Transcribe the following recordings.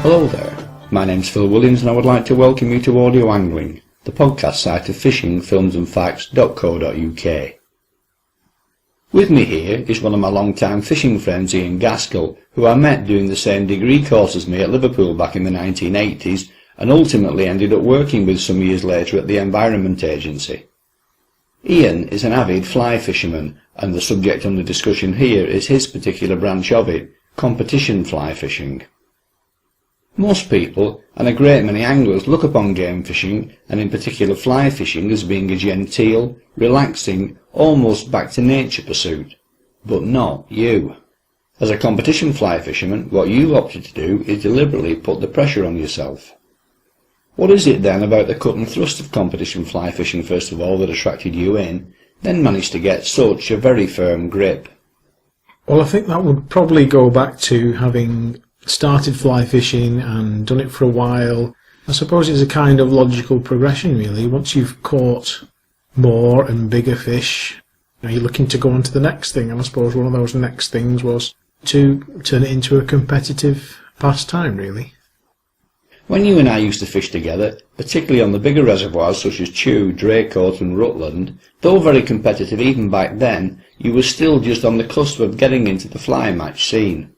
Hello there, my name's Phil Williams and I would like to welcome you to Audio Angling, the podcast site of fishingfilmsandfacts.co.uk. With me here is one of my long-time fishing friends, Ian Gaskell, who I met doing the same degree course as me at Liverpool back in the 1980s and ultimately ended up working with some years later at the Environment Agency. Ian is an avid fly fisherman and the subject under discussion here is his particular branch of it, competition fly fishing. Most people, and a great many anglers, look upon game fishing, and in particular fly fishing, as being a genteel, relaxing, almost back-to-nature pursuit. But not you. As a competition fly fisherman, what you've opted to do is deliberately put the pressure on yourself. What is it then about the cut and thrust of competition fly fishing first of all that attracted you in, then managed to get such a very firm grip? Well, I think that would probably go back to having started fly fishing and done it for a while. I suppose it's a kind of logical progression really. Once you've caught more and bigger fish, you're looking to go on to the next thing, and I suppose one of those next things was to turn it into a competitive pastime really. When you and I used to fish together, particularly on the bigger reservoirs such as Chew, Draycote and Rutland, though very competitive even back then, you were still just on the cusp of getting into the fly match scene.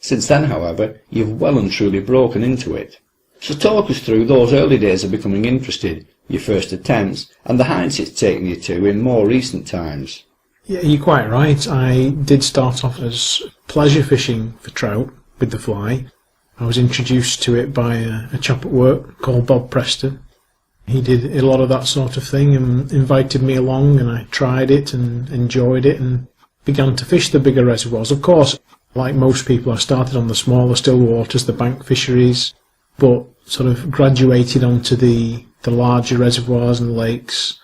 Since then, however, you've well and truly broken into it. So talk us through those early days of becoming interested, your first attempts, and the heights it's taken you to in more recent times. Yeah, you're quite right. I did start off as pleasure fishing for trout with the fly. I was introduced to it by a chap at work called Bob Preston. He did a lot of that sort of thing and invited me along, and I tried it and enjoyed it and began to fish the bigger reservoirs. Of course, like most people, I started on the smaller still waters, the bank fisheries, but sort of graduated onto the larger reservoirs and lakes,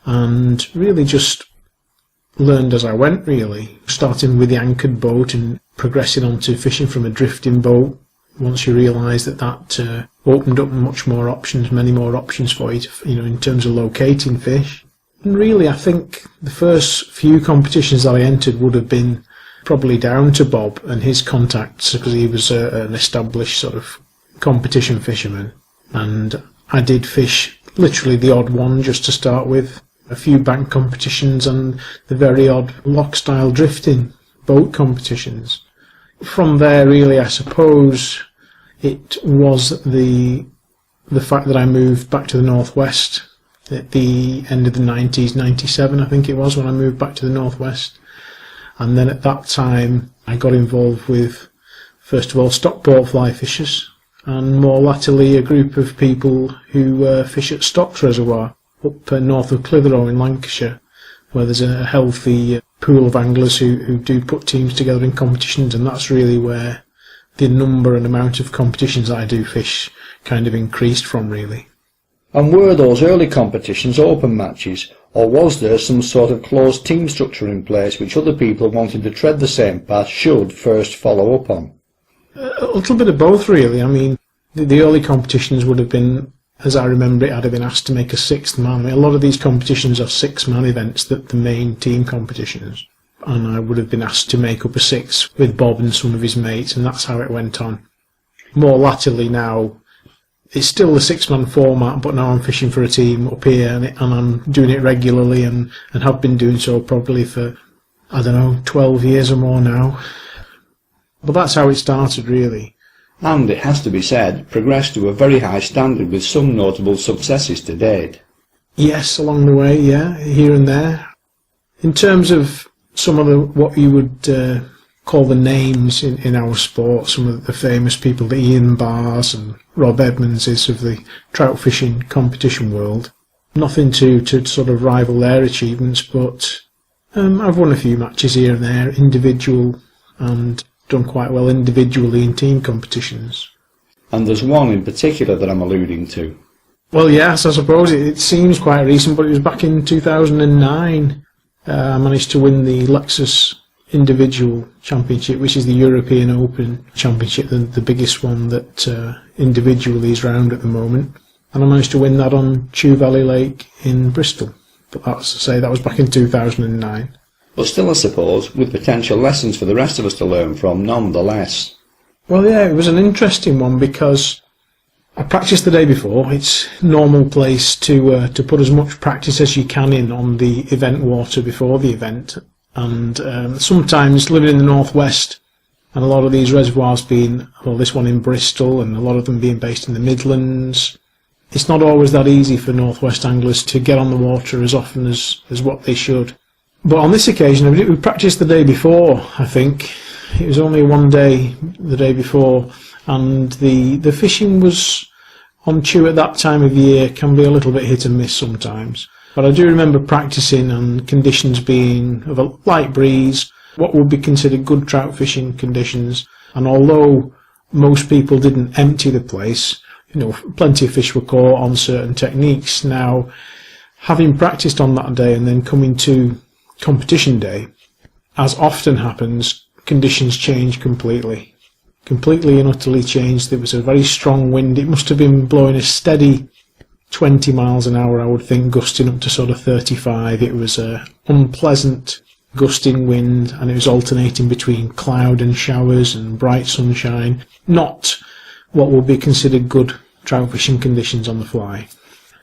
and really just learned as I went really, starting with the anchored boat and progressing on to fishing from a drifting boat. Once you realise that opened up much more options, many more options for you, in terms of locating fish. And really, I think the first few competitions that I entered would have been probably down to Bob and his contacts, because he was an established sort of competition fisherman. And I did fish literally the odd one just to start with, a few bank competitions and the very odd loch-style drifting boat competitions. From there, really, I suppose it was the fact that I moved back to the northwest at the end of the 90s, 97 I think it was when I moved back to the northwest. And then at that time I got involved with, first of all, stockport fly fishers, and more latterly a group of people who fish at Stocks Reservoir up north of Clitheroe in Lancashire, where there's a healthy pool of anglers who do put teams together in competitions, and that's really where the number and amount of competitions I do fish kind of increased from really. And were those early competitions open matches, or was there some sort of closed team structure in place which other people wanting to tread the same path should first follow up on? A little bit of both really. I mean, the early competitions would have been, as I remember it, I'd have been asked to make a sixth man. I mean, a lot of these competitions are six-man events, the main team competitions, and I would have been asked to make up a six with Bob and some of his mates, and that's how it went on. More latterly now, it's still the six-man format, but now I'm fishing for a team up here, and I'm doing it regularly, and have been doing so probably for, 12 years or more now. But that's how it started, really. And it has to be said, progressed to a very high standard with some notable successes to date. Yes, along the way, yeah, here and there. In terms of some of what you would call the names in our sport, some of the famous people, the Ian Barrs and Rob Edmonds is of the trout fishing competition world. Nothing to sort of rival their achievements, but I've won a few matches here and there, individual, and done quite well individually in team competitions. And there's one in particular that I'm alluding to. Well, yes, I suppose it seems quite recent, but it was back in 2009. I managed to win the Lexus Individual Championship, which is the European Open Championship, the biggest one that individually is round at the moment. And I managed to win that on Chew Valley Lake in Bristol. But that's to say, that was back in 2009. But still, I suppose, with potential lessons for the rest of us to learn from nonetheless. Well, yeah, it was an interesting one because I practiced the day before. It's normal place to put as much practice as you can in on the event water before the event. And sometimes living in the northwest, and a lot of these reservoirs being, well, this one in Bristol and a lot of them being based in the Midlands, it's not always that easy for northwest anglers to get on the water as often as what they should. But on this occasion, we practiced the day before, I think. It was only one day, the day before, and the fishing was on Chew at that time of year can be a little bit hit and miss sometimes. But I do remember practicing and conditions being of a light breeze, what would be considered good trout fishing conditions, and although most people didn't empty the place, plenty of fish were caught on certain techniques. Now, having practiced on that day and then coming to competition day, as often happens, conditions changed completely and utterly changed. There was a very strong wind. It must have been blowing a steady 20 miles an hour, I would think, gusting up to sort of 35. It was a unpleasant gusting wind, and it was alternating between cloud and showers and bright sunshine. Not what would be considered good trout fishing conditions on the fly.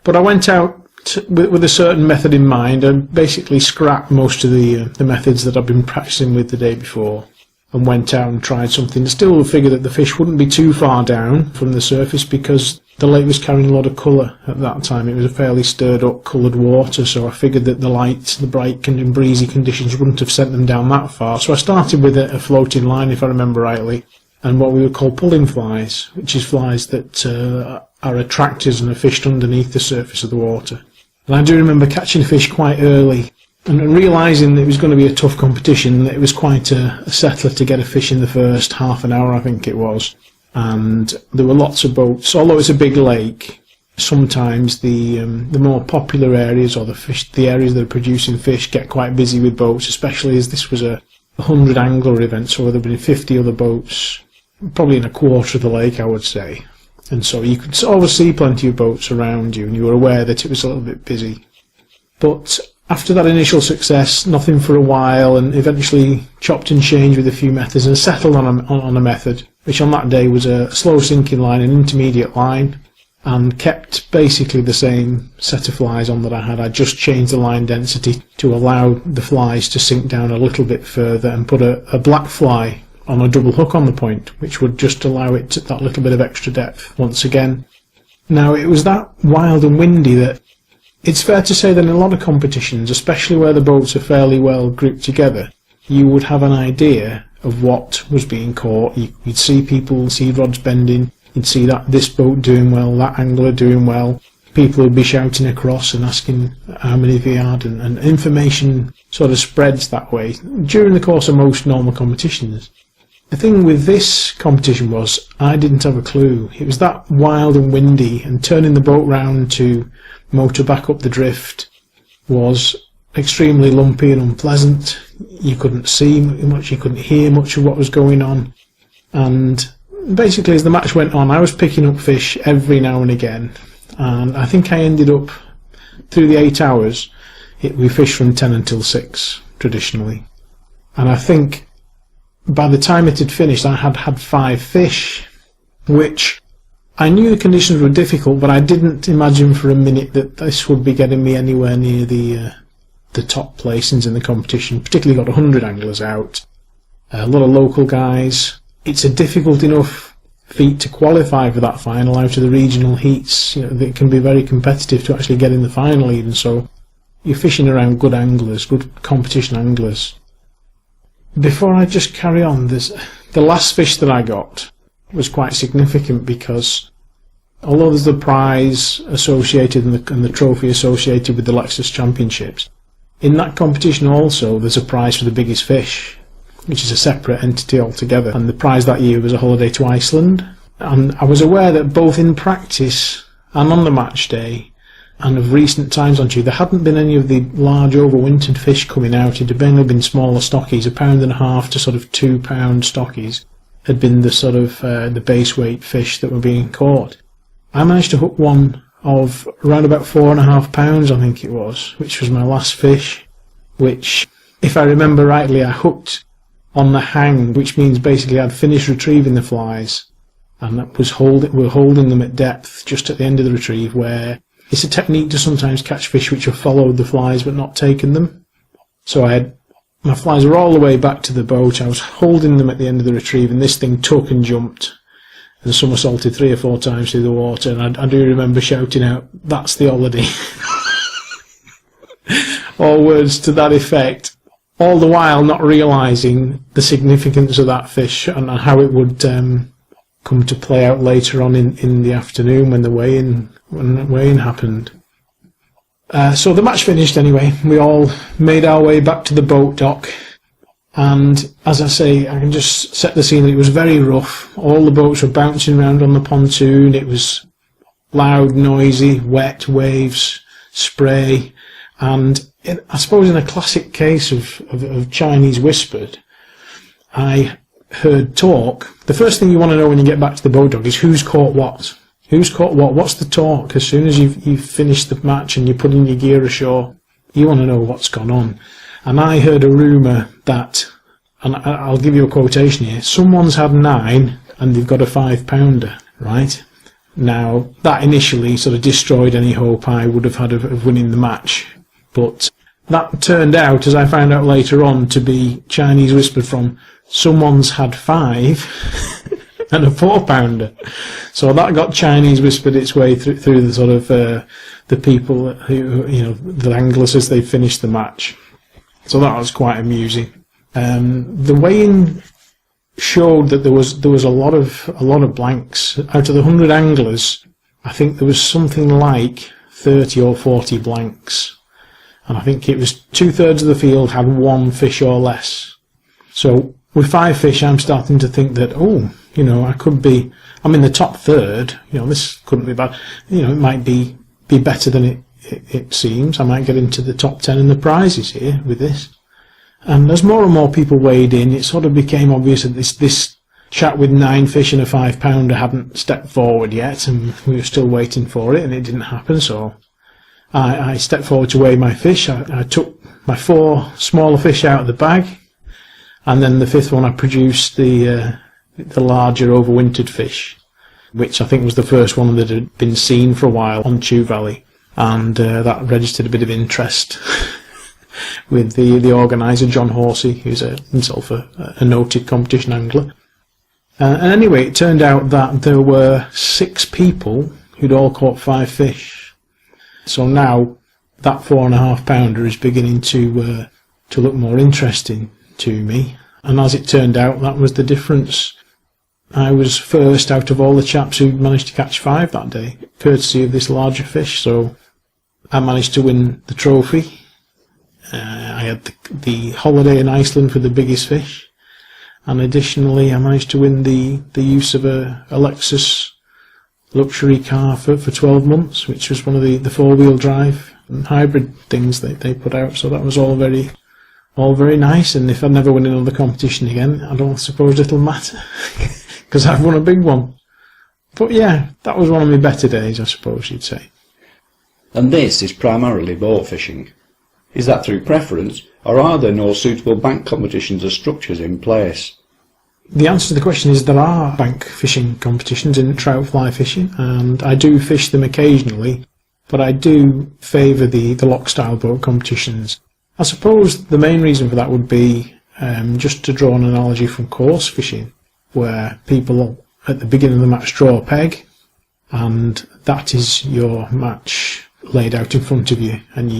But I went out with a certain method in mind and basically scrapped most of the methods that I've been practicing with the day before, and went out and tried something. I still figured that the fish wouldn't be too far down from the surface because the lake was carrying a lot of colour at that time. It was a fairly stirred up coloured water, so I figured that the bright and breezy conditions wouldn't have sent them down that far. So I started with a floating line, if I remember rightly, and what we would call pulling flies, which is flies that are attractors and are fished underneath the surface of the water. And I do remember catching fish quite early and realising that it was going to be a tough competition, that it was quite a settler to get a fish in the first half an hour, I think it was. And there were lots of boats. Although it's a big lake, sometimes the more popular areas, or the areas that are producing fish, get quite busy with boats, especially as this was a 100 angler event, so there would have been 50 other boats, probably in a quarter of the lake, I would say. And so you could always see plenty of boats around you, and you were aware that it was a little bit busy. But after that initial success, nothing for a while, and eventually chopped and changed with a few methods and settled on a method, which on that day was a slow sinking line, an intermediate line, and kept basically the same set of flies on that I had. I just changed the line density to allow the flies to sink down a little bit further, and put a black fly on a double hook on the point, which would just allow it to that little bit of extra depth once again. Now, it was that wild and windy that it's fair to say that in a lot of competitions, especially where the boats are fairly well grouped together, you would have an idea of what was being caught. You'd see people, see rods bending, you'd see that this boat doing well, that angler doing well. People would be shouting across and asking how many they had, and information sort of spreads that way during the course of most normal competitions. The thing with this competition was I didn't have a clue. It was that wild and windy, and turning the boat round to motor back up the drift was extremely lumpy and unpleasant. You couldn't see much, you couldn't hear much of what was going on. And basically as the match went on, I was picking up fish every now and again. And I think I ended up, through the 8 hours, we fished from 10 until 6, traditionally. And I think by the time it had finished, I had had 5 fish, which I knew the conditions were difficult, but I didn't imagine for a minute that this would be getting me anywhere near the top placings in the competition. Particularly got 100 anglers out, a lot of local guys. It's a difficult enough feat to qualify for that final out of the regional heats. They can be very competitive to actually get in the final even, so you're fishing around good anglers, good competition anglers. Before I just carry on, the last fish that I got was quite significant, because although there's the prize associated and the trophy associated with the Lexus Championships, in that competition also there's a prize for the biggest fish, which is a separate entity altogether, and the prize that year was a holiday to Iceland. And I was aware that both in practice and on the match day, and of recent times on Chew, there hadn't been any of the large overwintered fish coming out. It had mainly been smaller stockies, 1.5 pound to sort of 2 pound stockies had been the sort of the base weight fish that were being caught. I managed to hook one of around about 4.5 pounds, I think it was, which was my last fish, which, if I remember rightly, I hooked on the hang, which means basically I'd finished retrieving the flies, and that was we're holding them at depth just at the end of the retrieve, where it's a technique to sometimes catch fish which have followed the flies but not taken them. So my flies were all the way back to the boat. I was holding them at the end of the retrieve, and this thing took and jumped and somersaulted 3 or 4 times through the water, and I do remember shouting out, "That's the holiday," or words to that effect, all the while not realising the significance of that fish and how it would come to play out later on in the afternoon when the weigh-in happened. So the match finished anyway. We all made our way back to the boat dock, and as I say, I can just set the scene. It was very rough. All the boats were bouncing around on the pontoon. It was loud, noisy, wet, waves, spray, and I suppose in a classic case of Chinese whispered, I heard talk. The first thing you want to know when you get back to the boat dock is who's caught what. Who's caught what? What's the talk? As soon as you've finished the match and you're putting your gear ashore, you want to know what's gone on. And I heard a rumour that, and I'll give you a quotation here, someone's had 9 and they've got a 5-pounder, right? Now, that initially sort of destroyed any hope I would have had of winning the match. But that turned out, as I found out later on, to be Chinese whispered from someone's had 5 and a 4-pounder. So that got Chinese whispered its way through the sort of the people who, the anglers as they finished the match. So that was quite amusing. The weigh-in showed that there was a lot of blanks. Out of the 100 anglers, I think there was something like 30 or 40 blanks. And I think it was 2/3 of the field had 1 fish or less. So with 5 fish, I'm starting to think that, I'm in the top third. This couldn't be bad. It might be better than it seems. I might get into the top 10 in the prizes here with this. And as more and more people weighed in, it sort of became obvious that this chap with 9 fish and a 5-pounder hadn't stepped forward yet, and we were still waiting for it, and it didn't happen. So I stepped forward to weigh my fish. I took my 4 smaller fish out of the bag, and then the 5th one I produced the larger overwintered fish, which I think was the first one that had been seen for a while on Chew Valley, and that registered a bit of interest with the organiser, John Horsey, who's himself a noted competition angler. And anyway, it turned out that there were 6 people who'd all caught 5 fish. So now that 4.5-pounder is beginning to look more interesting to me. And as it turned out, that was the difference. I was first out of all the chaps who managed to catch 5 that day, courtesy of this larger fish. So I managed to win the trophy. I had the holiday in Iceland for the biggest fish, and additionally I managed to win the use of a Lexus luxury car for 12 months, which was one of the 4-wheel drive and hybrid things that they put out. So that was all very nice, and if I never win another competition again, I don't suppose it'll matter because I've won a big one. But yeah, that was one of my better days, I suppose you'd say. And this is primarily boat fishing. Is that through preference, or are there no suitable bank competitions or structures in place? The answer to the question is there are bank fishing competitions in trout fly fishing, and I do fish them occasionally, but I do favour the loch style boat competitions. I suppose the main reason for that would be just to draw an analogy from course fishing, where people at the beginning of the match draw a peg, and that is your match laid out in front of you, and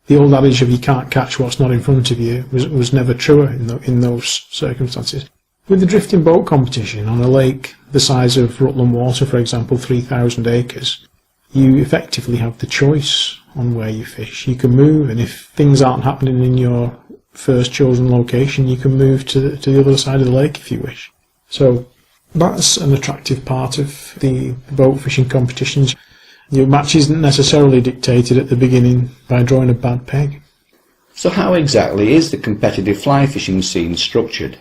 the old adage of you can't catch what's not in front of you was never truer in those circumstances. With the drifting boat competition on a lake the size of Rutland Water, for example, 3,000 acres, you effectively have the choice on where you fish. You can move, and if things aren't happening in your first chosen location, you can move to the other side of the lake if you wish. So that's an attractive part of the boat fishing competitions. Your match isn't necessarily dictated at the beginning by drawing a bad peg. So how exactly is the competitive fly fishing scene structured?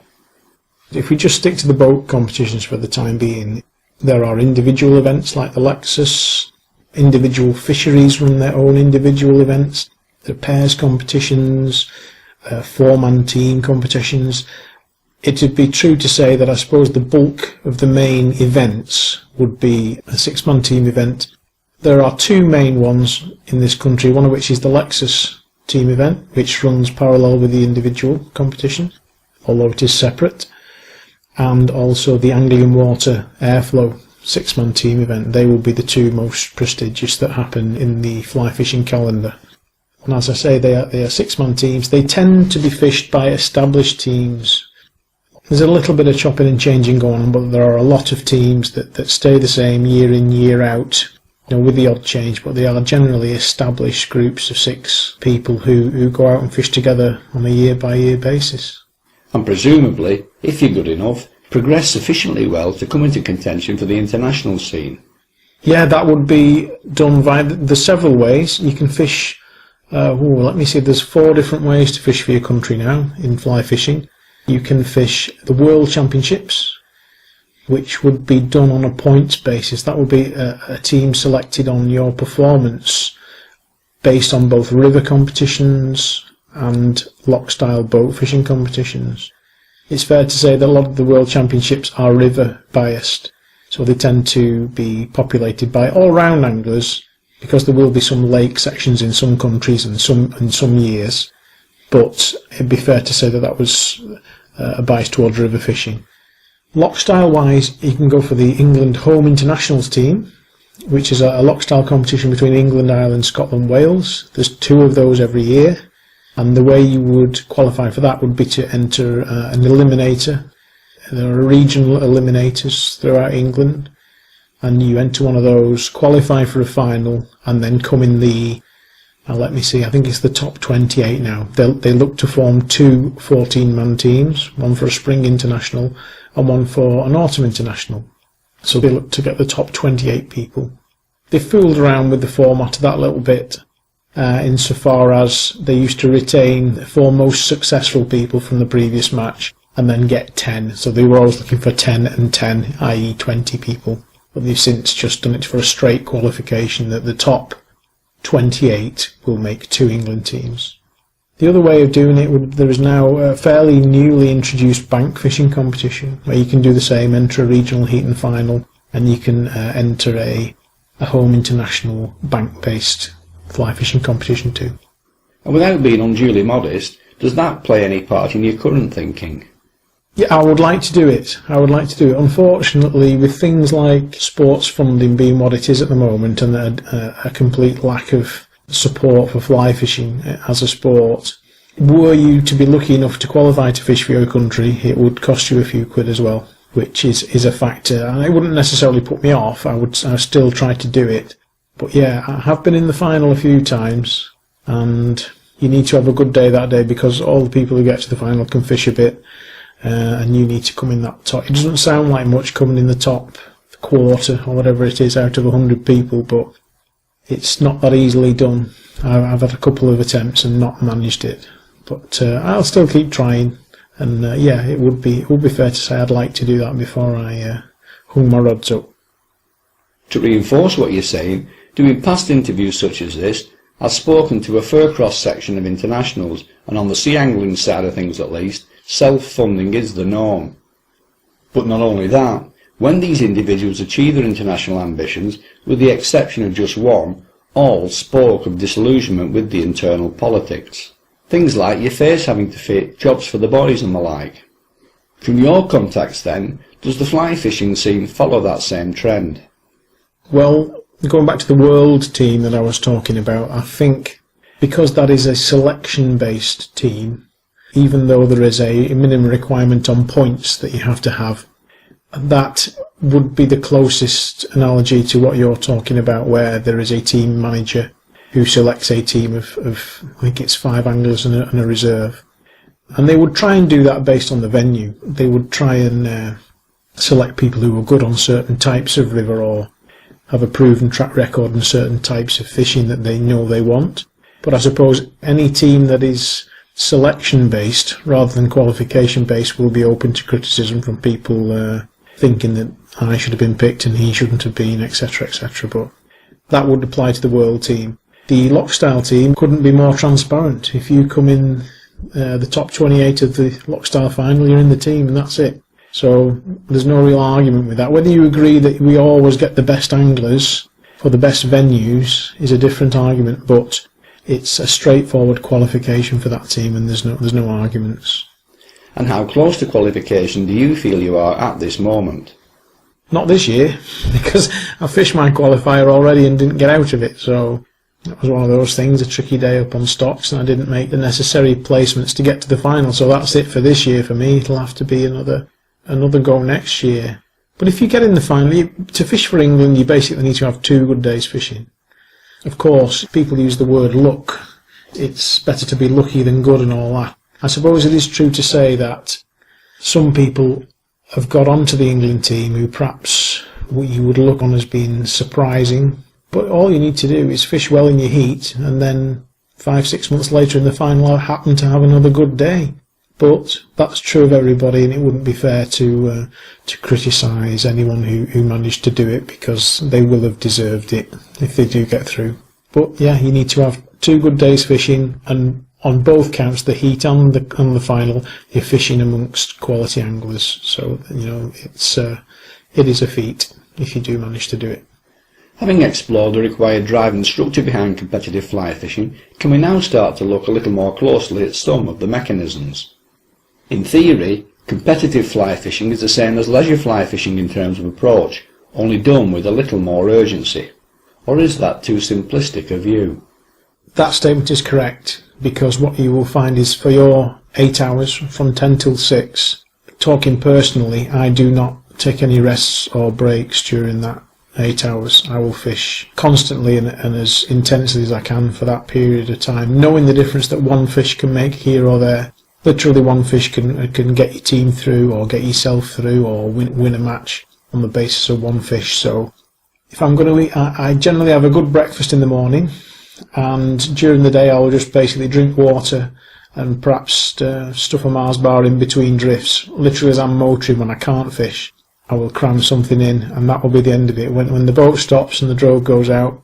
If we just stick to the boat competitions for the time being, there are individual events like the Lexus, individual fisheries run their own individual events, there are pairs competitions, 4-man team competitions, It would be true to say that I suppose the bulk of the main events would be a six-man team event. There are two main ones in this country, one of which is the Lexus team event, which runs parallel with the individual competition, although it is separate, and also the Anglian Water Airflow six-man team event. They will be the two most prestigious that happen in the fly fishing calendar. And as I say, they are six-man teams. They tend to be fished by established teams. There's a little bit of chopping and changing going on, but there are a lot of teams that stay the same year in, year out, with the odd change, but they are generally established groups of 6 people who go out and fish together on a year-by-year basis. And presumably, if you're good enough, progress sufficiently well to come into contention for the international scene. Yeah, that would be done via... There's several ways. You can fish... let me see, there's 4 different ways to fish for your country now in fly fishing. You can fish the World Championships, which would be done on a points basis. That would be a team selected on your performance based on both river competitions and loch-style boat fishing competitions. It's fair to say that a lot of the World Championships are river biased, so they tend to be populated by all-round anglers, because there will be some lake sections in some countries and some years, but it'd be fair to say that was a bias towards river fishing. Loch-style wise, you can go for the England Home Internationals team, which is a loch-style competition between England, Ireland, Scotland, Wales. There's 2 of those every year, and the way you would qualify for that would be to enter an eliminator. There are regional eliminators throughout England, and you enter one of those, qualify for a final, and then come in the... let me see, I think it's the top 28 now. They look to form 2 14-man teams, one for a spring international and one for an autumn international. So they look to get the top 28 people. They fooled around with the format that little bit, insofar as they used to retain the 4 most successful people from the previous match and then get 10. So they were always looking for 10 and 10, i.e. 20 people. But they've since just done it for a straight qualification that the top 28 will make 2 England teams. The other way of doing it, there is now a fairly newly introduced bank fishing competition where you can do the same, enter a regional heat and final, and you can enter a home international bank-based fly fishing competition too. And without being unduly modest, does that play any part in your current thinking? Yeah, I would like to do it. Unfortunately, with things like sports funding being what it is at the moment and a complete lack of support for fly fishing as a sport, were you to be lucky enough to qualify to fish for your country, it would cost you a few quid as well, which is a factor. And it wouldn't necessarily put me off. I would still try to do it. But yeah, I have been in the final a few times, and you need to have a good day that day because all the people who get to the final can fish a bit. And you need to come in that top. It doesn't sound like much coming in the top quarter or whatever it is out of 100 people, but it's not that easily done. I've had a couple of attempts and not managed it, but I'll still keep trying. And yeah, it would be fair to say I'd like to do that before I hung my rods up. To reinforce what you're saying, doing past interviews such as this, I've spoken to a fair cross-section of internationals, and on the sea angling side of things at least, self-funding is the norm. But not only that, when these individuals achieve their international ambitions, with the exception of just one, all spoke of disillusionment with the internal politics. Things like your face having to fit, jobs for the boys and the like. From your contacts then, does the fly fishing scene follow that same trend? Well, going back to the world team that I was talking about, I think because that is a selection-based team, even though there is a minimum requirement on points that you have to have, that would be the closest analogy to what you're talking about, where there is a team manager who selects a team of I think it's 5 anglers and a reserve. And they would try and do that based on the venue. They would try and select people who are good on certain types of river or have a proven track record on certain types of fishing that they know they want. But I suppose any team that is selection-based rather than qualification-based will be open to criticism from people thinking that I should have been picked and he shouldn't have been, etc., etc. But that would apply to the world team. The loch-style team couldn't be more transparent. If you come in the top 28 of the loch style final, you're in the team, and that's it. So there's no real argument with that. Whether you agree that we always get the best anglers for the best venues is a different argument, but it's a straightforward qualification for that team, and there's no arguments. And how close to qualification do you feel you are at this moment? Not this year, because I fished my qualifier already and didn't get out of it, so it was one of those things, a tricky day up on stocks, and I didn't make the necessary placements to get to the final, so that's it for this year for me. It'll have to be another go next year. But if you get in the final, to fish for England, you basically need to have 2 good days fishing. Of course, people use the word luck. It's better to be lucky than good and all that. I suppose it is true to say that some people have got onto the England team who perhaps you would look on as being surprising, but all you need to do is fish well in your heat, and then 5-6 months later in the final happen to have another good day. But that's true of everybody, and it wouldn't be fair to criticise anyone who managed to do it, because they will have deserved it if they do get through. But yeah, you need to have 2 good days fishing, and on both counts, the heat and the final, you're fishing amongst quality anglers. So it is a feat if you do manage to do it. Having explored the required drive and structure behind competitive fly fishing, can we now start to look a little more closely at some of the mechanisms? In theory, competitive fly fishing is the same as leisure fly fishing in terms of approach, only done with a little more urgency. Or is that too simplistic a view? That statement is correct, because what you will find is for your 8 hours from 10 till 6, talking personally, I do not take any rests or breaks during that 8 hours. I will fish constantly and as intensely as I can for that period of time, knowing the difference that one fish can make here or there. Literally one fish can get your team through, or get yourself through, or win a match on the basis of one fish. So if I'm going to eat, I generally have a good breakfast in the morning, and during the day I'll just basically drink water and perhaps stuff a Mars bar in between drifts. Literally as I'm motoring when I can't fish, I will cram something in, and that will be the end of it. When the boat stops and the drogue goes out,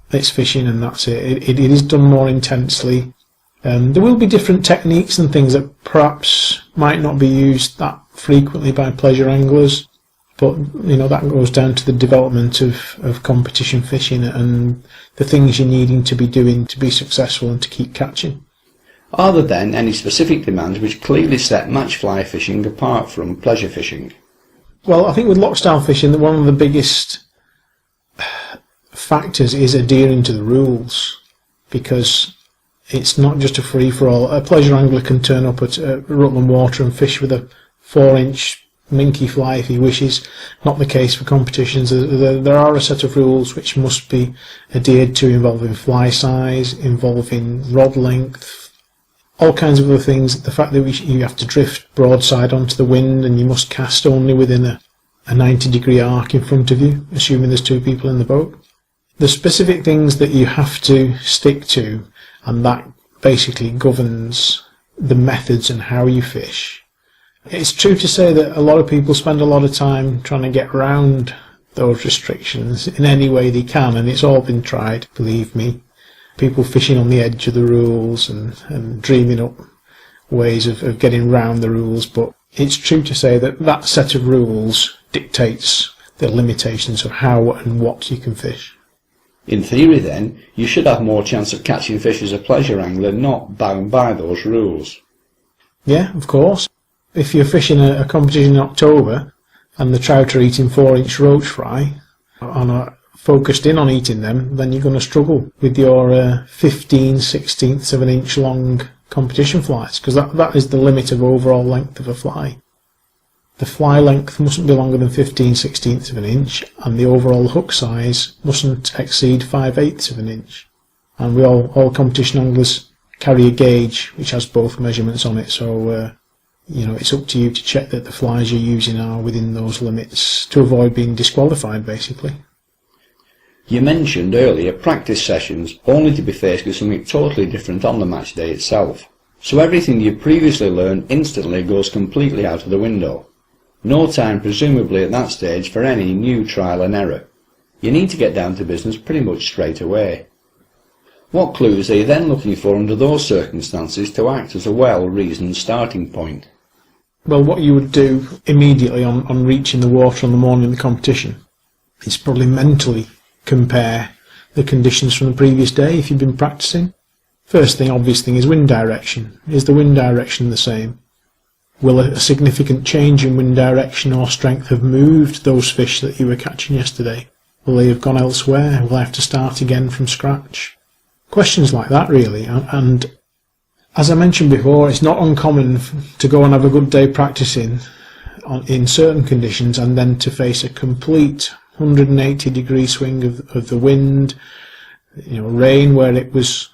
it's fishing, and that's it. It is done more intensely. There will be different techniques and things that perhaps might not be used that frequently by pleasure anglers, but that goes down to the development of competition fishing and the things you're needing to be doing to be successful and to keep catching. Are there then any specific demands which clearly set match fly fishing apart from pleasure fishing? Well, I think with loch style fishing, one of the biggest factors is adhering to the rules, because it's not just a free-for-all. A pleasure angler can turn up at Rutland Water and fish with a 4-inch minky fly if he wishes. Not the case for competitions. There are a set of rules which must be adhered to, involving fly size, involving rod length, all kinds of other things. The fact that you have to drift broadside onto the wind, and you must cast only within a 90-degree arc in front of you, assuming there's 2 people in the boat. The specific things that you have to stick to, and that basically governs the methods and how you fish. It's true to say that a lot of people spend a lot of time trying to get around those restrictions in any way they can, and it's all been tried, believe me. People fishing on the edge of the rules and dreaming up ways of getting round the rules, but it's true to say that that set of rules dictates the limitations of how and what you can fish. In theory then, you should have more chance of catching fish as a pleasure angler not bound by those rules. Yeah, of course. If you're fishing a competition in October and the trout are eating 4-inch roach fry and are focused in on eating them, then you're going to struggle with your 15/16ths of an inch long competition flies, because that is the limit of overall length of a fly. The fly length mustn't be longer than 15/16ths of an inch, and the overall hook size mustn't exceed 5/8ths of an inch. And all competition anglers carry a gauge which has both measurements on it, so it's up to you to check that the flies you're using are within those limits to avoid being disqualified, basically. You mentioned earlier practice sessions, only to be faced with something totally different on the match day itself. So everything you previously learned instantly goes completely out of the window. No time presumably at that stage for any new trial and error. You need to get down to business pretty much straight away. What clues are you then looking for under those circumstances to act as a well-reasoned starting point? Well, what you would do immediately on reaching the water on the morning of the competition is probably mentally compare the conditions from the previous day if you've been practicing. First thing, obvious thing, is wind direction. Is the wind direction the same? Will a significant change in wind direction or strength have moved those fish that you were catching yesterday? Will they have gone elsewhere? Will I have to start again from scratch? Questions like that, really. And as I mentioned before, it's not uncommon to go and have a good day practicing in certain conditions and then to face a complete 180-degree swing of the wind, rain where it was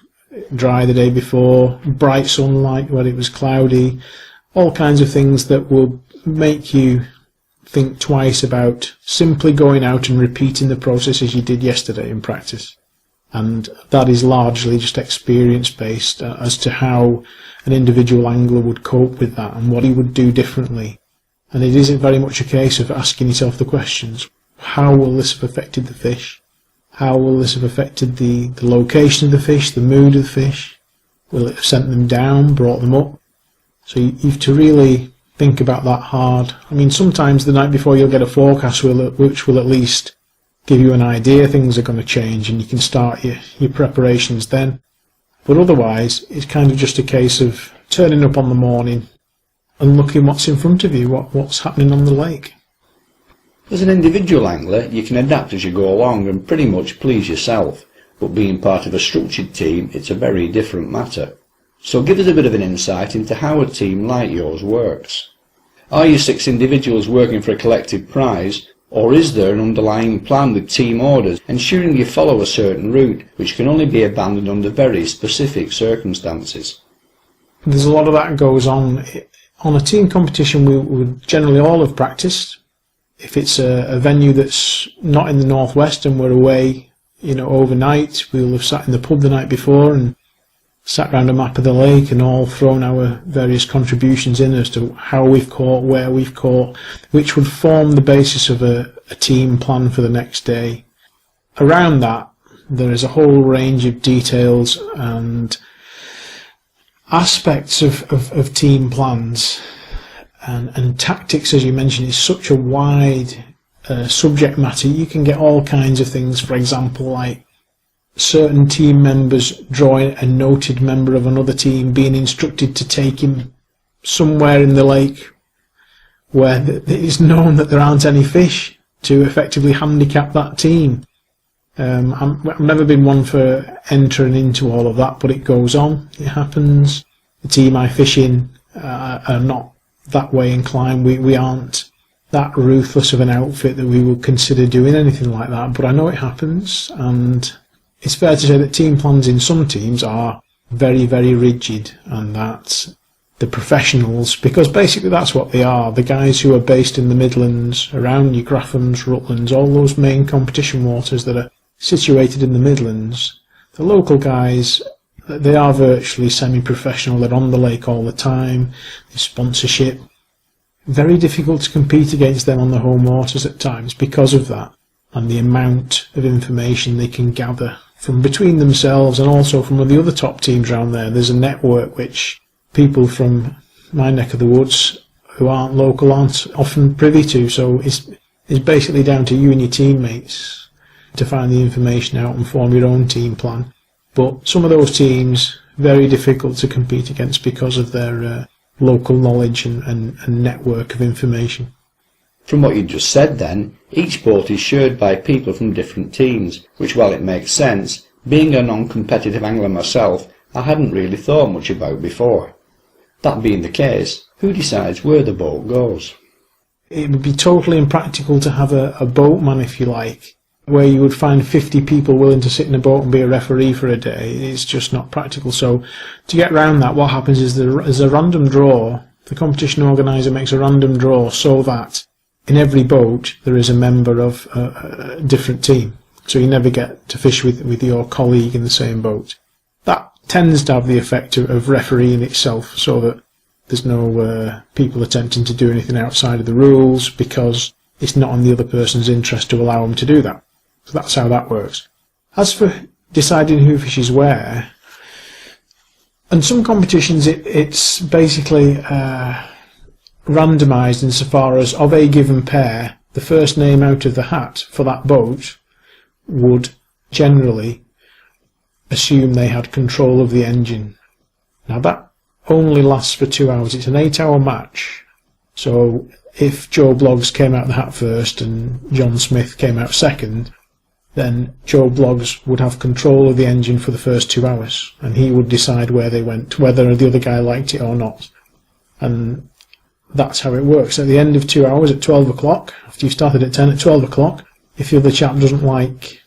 dry the day before, bright sunlight where it was cloudy, all kinds of things that will make you think twice about simply going out and repeating the process as you did yesterday in practice. And that is largely just experience-based as to how an individual angler would cope with that and what he would do differently. And it isn't very much a case of asking yourself the questions, how will this have affected the fish? How will this have affected the location of the fish, the mood of the fish? Will it have sent them down, brought them up? So you have to really think about that hard. I mean, sometimes the night before you'll get a forecast which will at least give you an idea things are going to change and you can start your preparations then. But otherwise, it's kind of just a case of turning up on the morning and looking what's in front of you, what's happening on the lake. As an individual angler, you can adapt as you go along and pretty much please yourself, but being part of a structured team, it's a very different matter. So give us a bit of an insight into how a team like yours works. Are you 6 individuals working for a collective prize, or is there an underlying plan with team orders ensuring you follow a certain route which can only be abandoned under very specific circumstances? There's a lot of that goes on. On a team competition we would generally all have practiced. If it's a venue that's not in the northwest and we're away, overnight, we'll have sat in the pub the night before and sat round a map of the lake and all thrown our various contributions in as to how we've caught, where we've caught, which would form the basis of a team plan for the next day. Around that, there is a whole range of details and aspects of team plans and tactics, as you mentioned, is such a wide subject matter. You can get all kinds of things, for example, like certain team members drawing a noted member of another team being instructed to take him somewhere in the lake where it is known that there aren't any fish to effectively handicap that team. I've never been one for entering into all of that, but it goes on, it happens. The team I fish in are not that way inclined. We aren't that ruthless of an outfit that we would consider doing anything like that, but I know it happens, and it's fair to say that team plans in some teams are very, very rigid, and that the professionals, because basically that's what they are, the guys who are based in the Midlands, around your Graffhams, Rutlands, all those main competition waters that are situated in the Midlands, the local guys, they are virtually semi-professional, they're on the lake all the time, there's sponsorship. Very difficult to compete against them on the home waters at times because of that, and the amount of information they can gather from between themselves and also from the other top teams around there. There's a network which people from my neck of the woods who aren't local aren't often privy to, so it's basically down to you and your teammates to find the information out and form your own team plan. But some of those teams, very difficult to compete against because of their local knowledge and network of information. From what you just said then, each boat is shared by people from different teams, which, while it makes sense, being a non-competitive angler myself, I hadn't really thought much about before. That being the case, who decides where the boat goes? It would be totally impractical to have a boatman, if you like, where you would find 50 people willing to sit in a boat and be a referee for a day. It's just not practical. So to get around that, what happens is there's a random draw. The competition organiser makes a random draw so that in every boat there is a member of a different team. So you never get to fish with your colleague in the same boat. That tends to have the effect of refereeing itself, so that there's no people attempting to do anything outside of the rules, because it's not in the other person's interest to allow them to do that. So that's how that works. As for deciding who fishes where. And some competitions, it's basically randomised insofar as, of a given pair, the first name out of the hat for that boat would generally assume they had control of the engine. Now that only lasts for 2 hours. It's an 8-hour match. So if Joe Bloggs came out of the hat first and John Smith came out second, then Joe Bloggs would have control of the engine for the first 2 hours, and he would decide where they went, whether the other guy liked it or not. And that's how it works. At the end of 2 hours, at 12 o'clock, after you've started at 10, at 12 o'clock, if the other chap doesn't like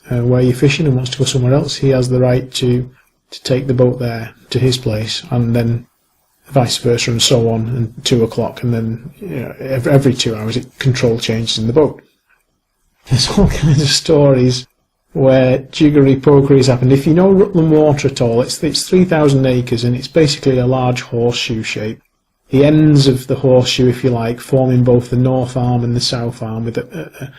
where you're fishing and wants to go somewhere else, he has the right to take the boat there to his place, and then vice versa and so on, and 2 o'clock, and then every 2 hours control changes in the boat. There's all kinds of stories where jiggery-pokery has happened. If you know Rutland Water at all, it's 3,000 acres, and it's basically a large horseshoe shape. The ends of the horseshoe, if you like, forming both the north arm and the south arm, with a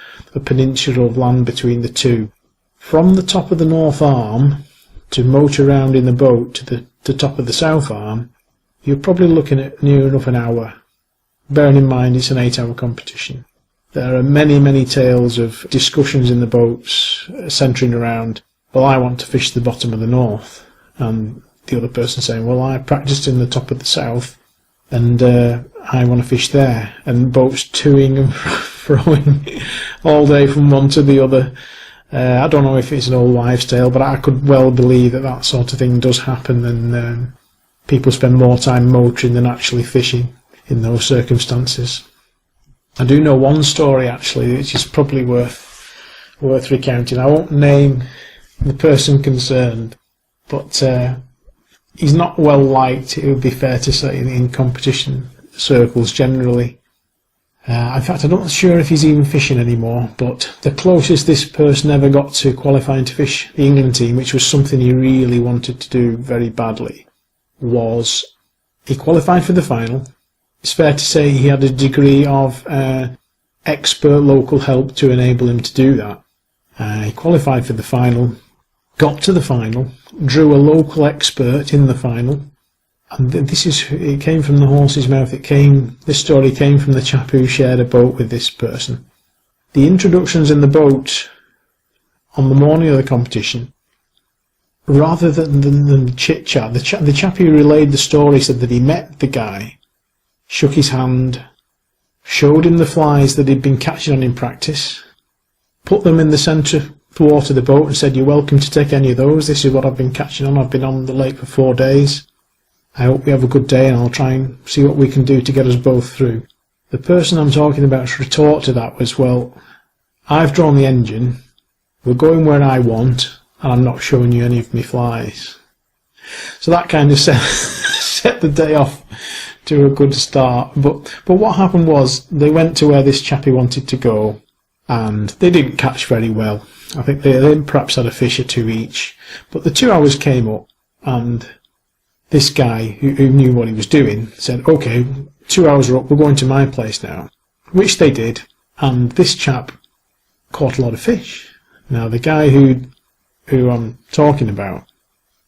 peninsula of land between the two. From the top of the north arm to motor around in the boat to the top of the south arm, you're probably looking at near enough an hour. Bearing in mind it's an 8-hour competition. There are many, many tales of discussions in the boats centring around, well, I want to fish the bottom of the north, and the other person saying, well, I practiced in the top of the south, and I want to fish there, and boats toing and throwing all day from one to the other. I don't know if it's an old wives' tale, but I could well believe that sort of thing does happen, and people spend more time motoring than actually fishing in those circumstances. I do know one story, actually, which is probably worth recounting. I won't name the person concerned, but he's not well liked, it would be fair to say, in competition circles generally. In fact, I'm not sure if he's even fishing anymore, but the closest this person ever got to qualifying to fish the England team, which was something he really wanted to do very badly, was he qualified for the final. It's fair to say he had a degree of expert local help to enable him to do that. He qualified for the final, got to the final, drew a local expert in the final, and it came from the horse's mouth. This story came from the chap who shared a boat with this person. The introductions in the boat on the morning of the competition, rather than chit-chat, the chap who relayed the story said that he met the guy, shook his hand, showed him the flies that he'd been catching on in practice, put them in the centre thwart of the boat and said, you're welcome to take any of those, this is what I've been catching on, I've been on the lake for 4 days, I hope we have a good day and I'll try and see what we can do to get us both through. The person I'm talking about's retort to that was, well, I've drawn the engine, we're going where I want, and I'm not showing you any of my flies. So that kind of set the day off to a good start. But what happened was they went to where this chappie wanted to go, and they didn't catch very well. I think they perhaps had a fish or two each. But the 2 hours came up, and this guy who knew what he was doing said, OK, 2 hours are up, we're going to my place now. Which they did, and this chap caught a lot of fish. Now the guy who I'm talking about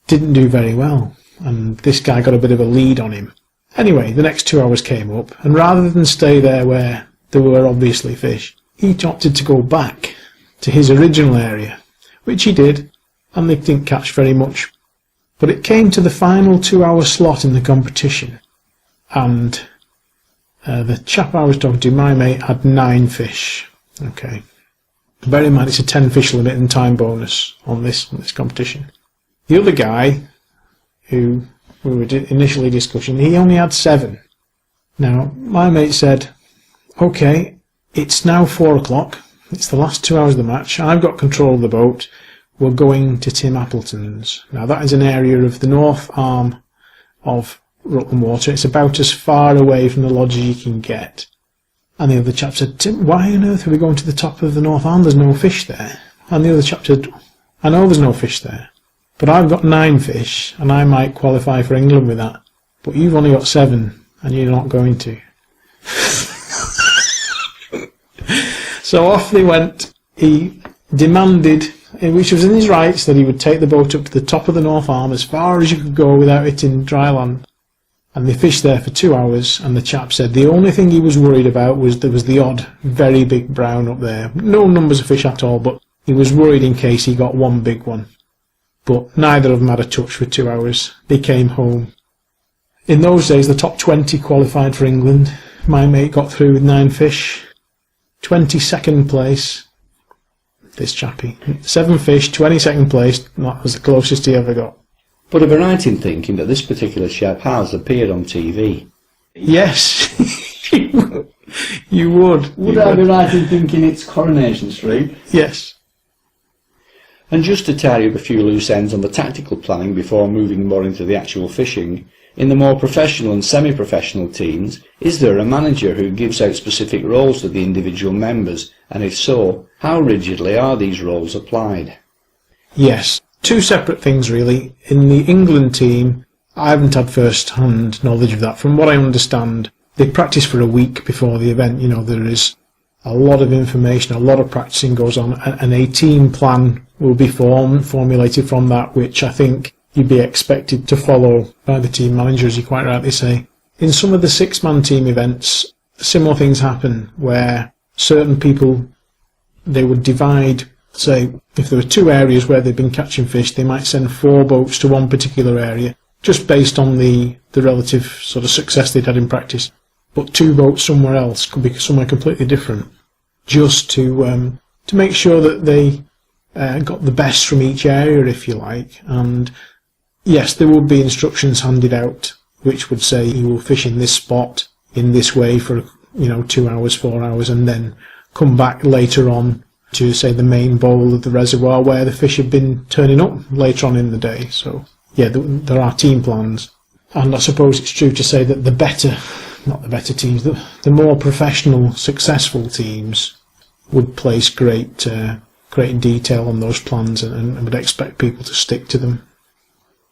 didn't do very well, and this guy got a bit of a lead on him. Anyway, the next 2 hours came up, and rather than stay there where there were obviously fish, he opted to go back to his original area, which he did, and they didn't catch very much. But it came to the final 2 hour slot in the competition, and the chap I was talking to, my mate, had 9 fish. Okay. Bear in mind it's a 10 fish limit and time bonus on this competition. The other guy, who we were initially discussing, he only had 7. Now, my mate said, OK, it's now 4 o'clock, it's the last 2 hours of the match, I've got control of the boat, we're going to Tim Appleton's. Now that is an area of the north arm of Rutland Water, it's about as far away from the lodge as you can get. And the other chap said, Tim, why on earth are we going to the top of the north arm, there's no fish there? And the other chap said, I know there's no fish there, but I've got 9 fish, and I might qualify for England with that. But you've only got 7, and you're not going to. So off they went. He demanded which was in his rights, that he would take the boat up to the top of the North Arm as far as you could go without hitting dry land. And they fished there for 2 hours, and the chap said the only thing he was worried about was there was the odd very big brown up there. No numbers of fish at all, but he was worried in case he got one big one. But neither of them had a touch for 2 hours. They came home. In those days, the top 20 qualified for England. My mate got through with 9 fish. 22nd place, this chappie. 7 fish, 22nd place, that was the closest he ever got. But am I right in thinking that this particular chap has appeared on TV? Yes, you would. Would I be right in thinking it's Coronation Street? Yes. And just to tie up a few loose ends on the tactical planning before moving more into the actual fishing, in the more professional and semi-professional teams, is there a manager who gives out specific roles to the individual members, and if so, how rigidly are these roles applied? Yes, 2 separate things really. In the England team, I haven't had first-hand knowledge of that. From what I understand, they practice for a week before the event. There is a lot of information, a lot of practicing goes on, and a team plan will be formulated from that, which I think you'd be expected to follow by the team manager, as you quite rightly say. In some of the 6-man team events, similar things happen where certain people, they would divide, say, if there were 2 areas where they've been catching fish, they might send 4 boats to one particular area, just based on the relative sort of success they'd had in practice. But 2 boats somewhere else could be somewhere completely different, just to make sure that they got the best from each area, if you like. And yes, there would be instructions handed out which would say you will fish in this spot in this way for 2 hours, 4 hours, and then come back later on to, say, the main bowl of the reservoir where the fish have been turning up later on in the day. So yeah, there are team plans, and I suppose it's true to say that the more professional, successful teams would place great detail on those plans and would expect people to stick to them.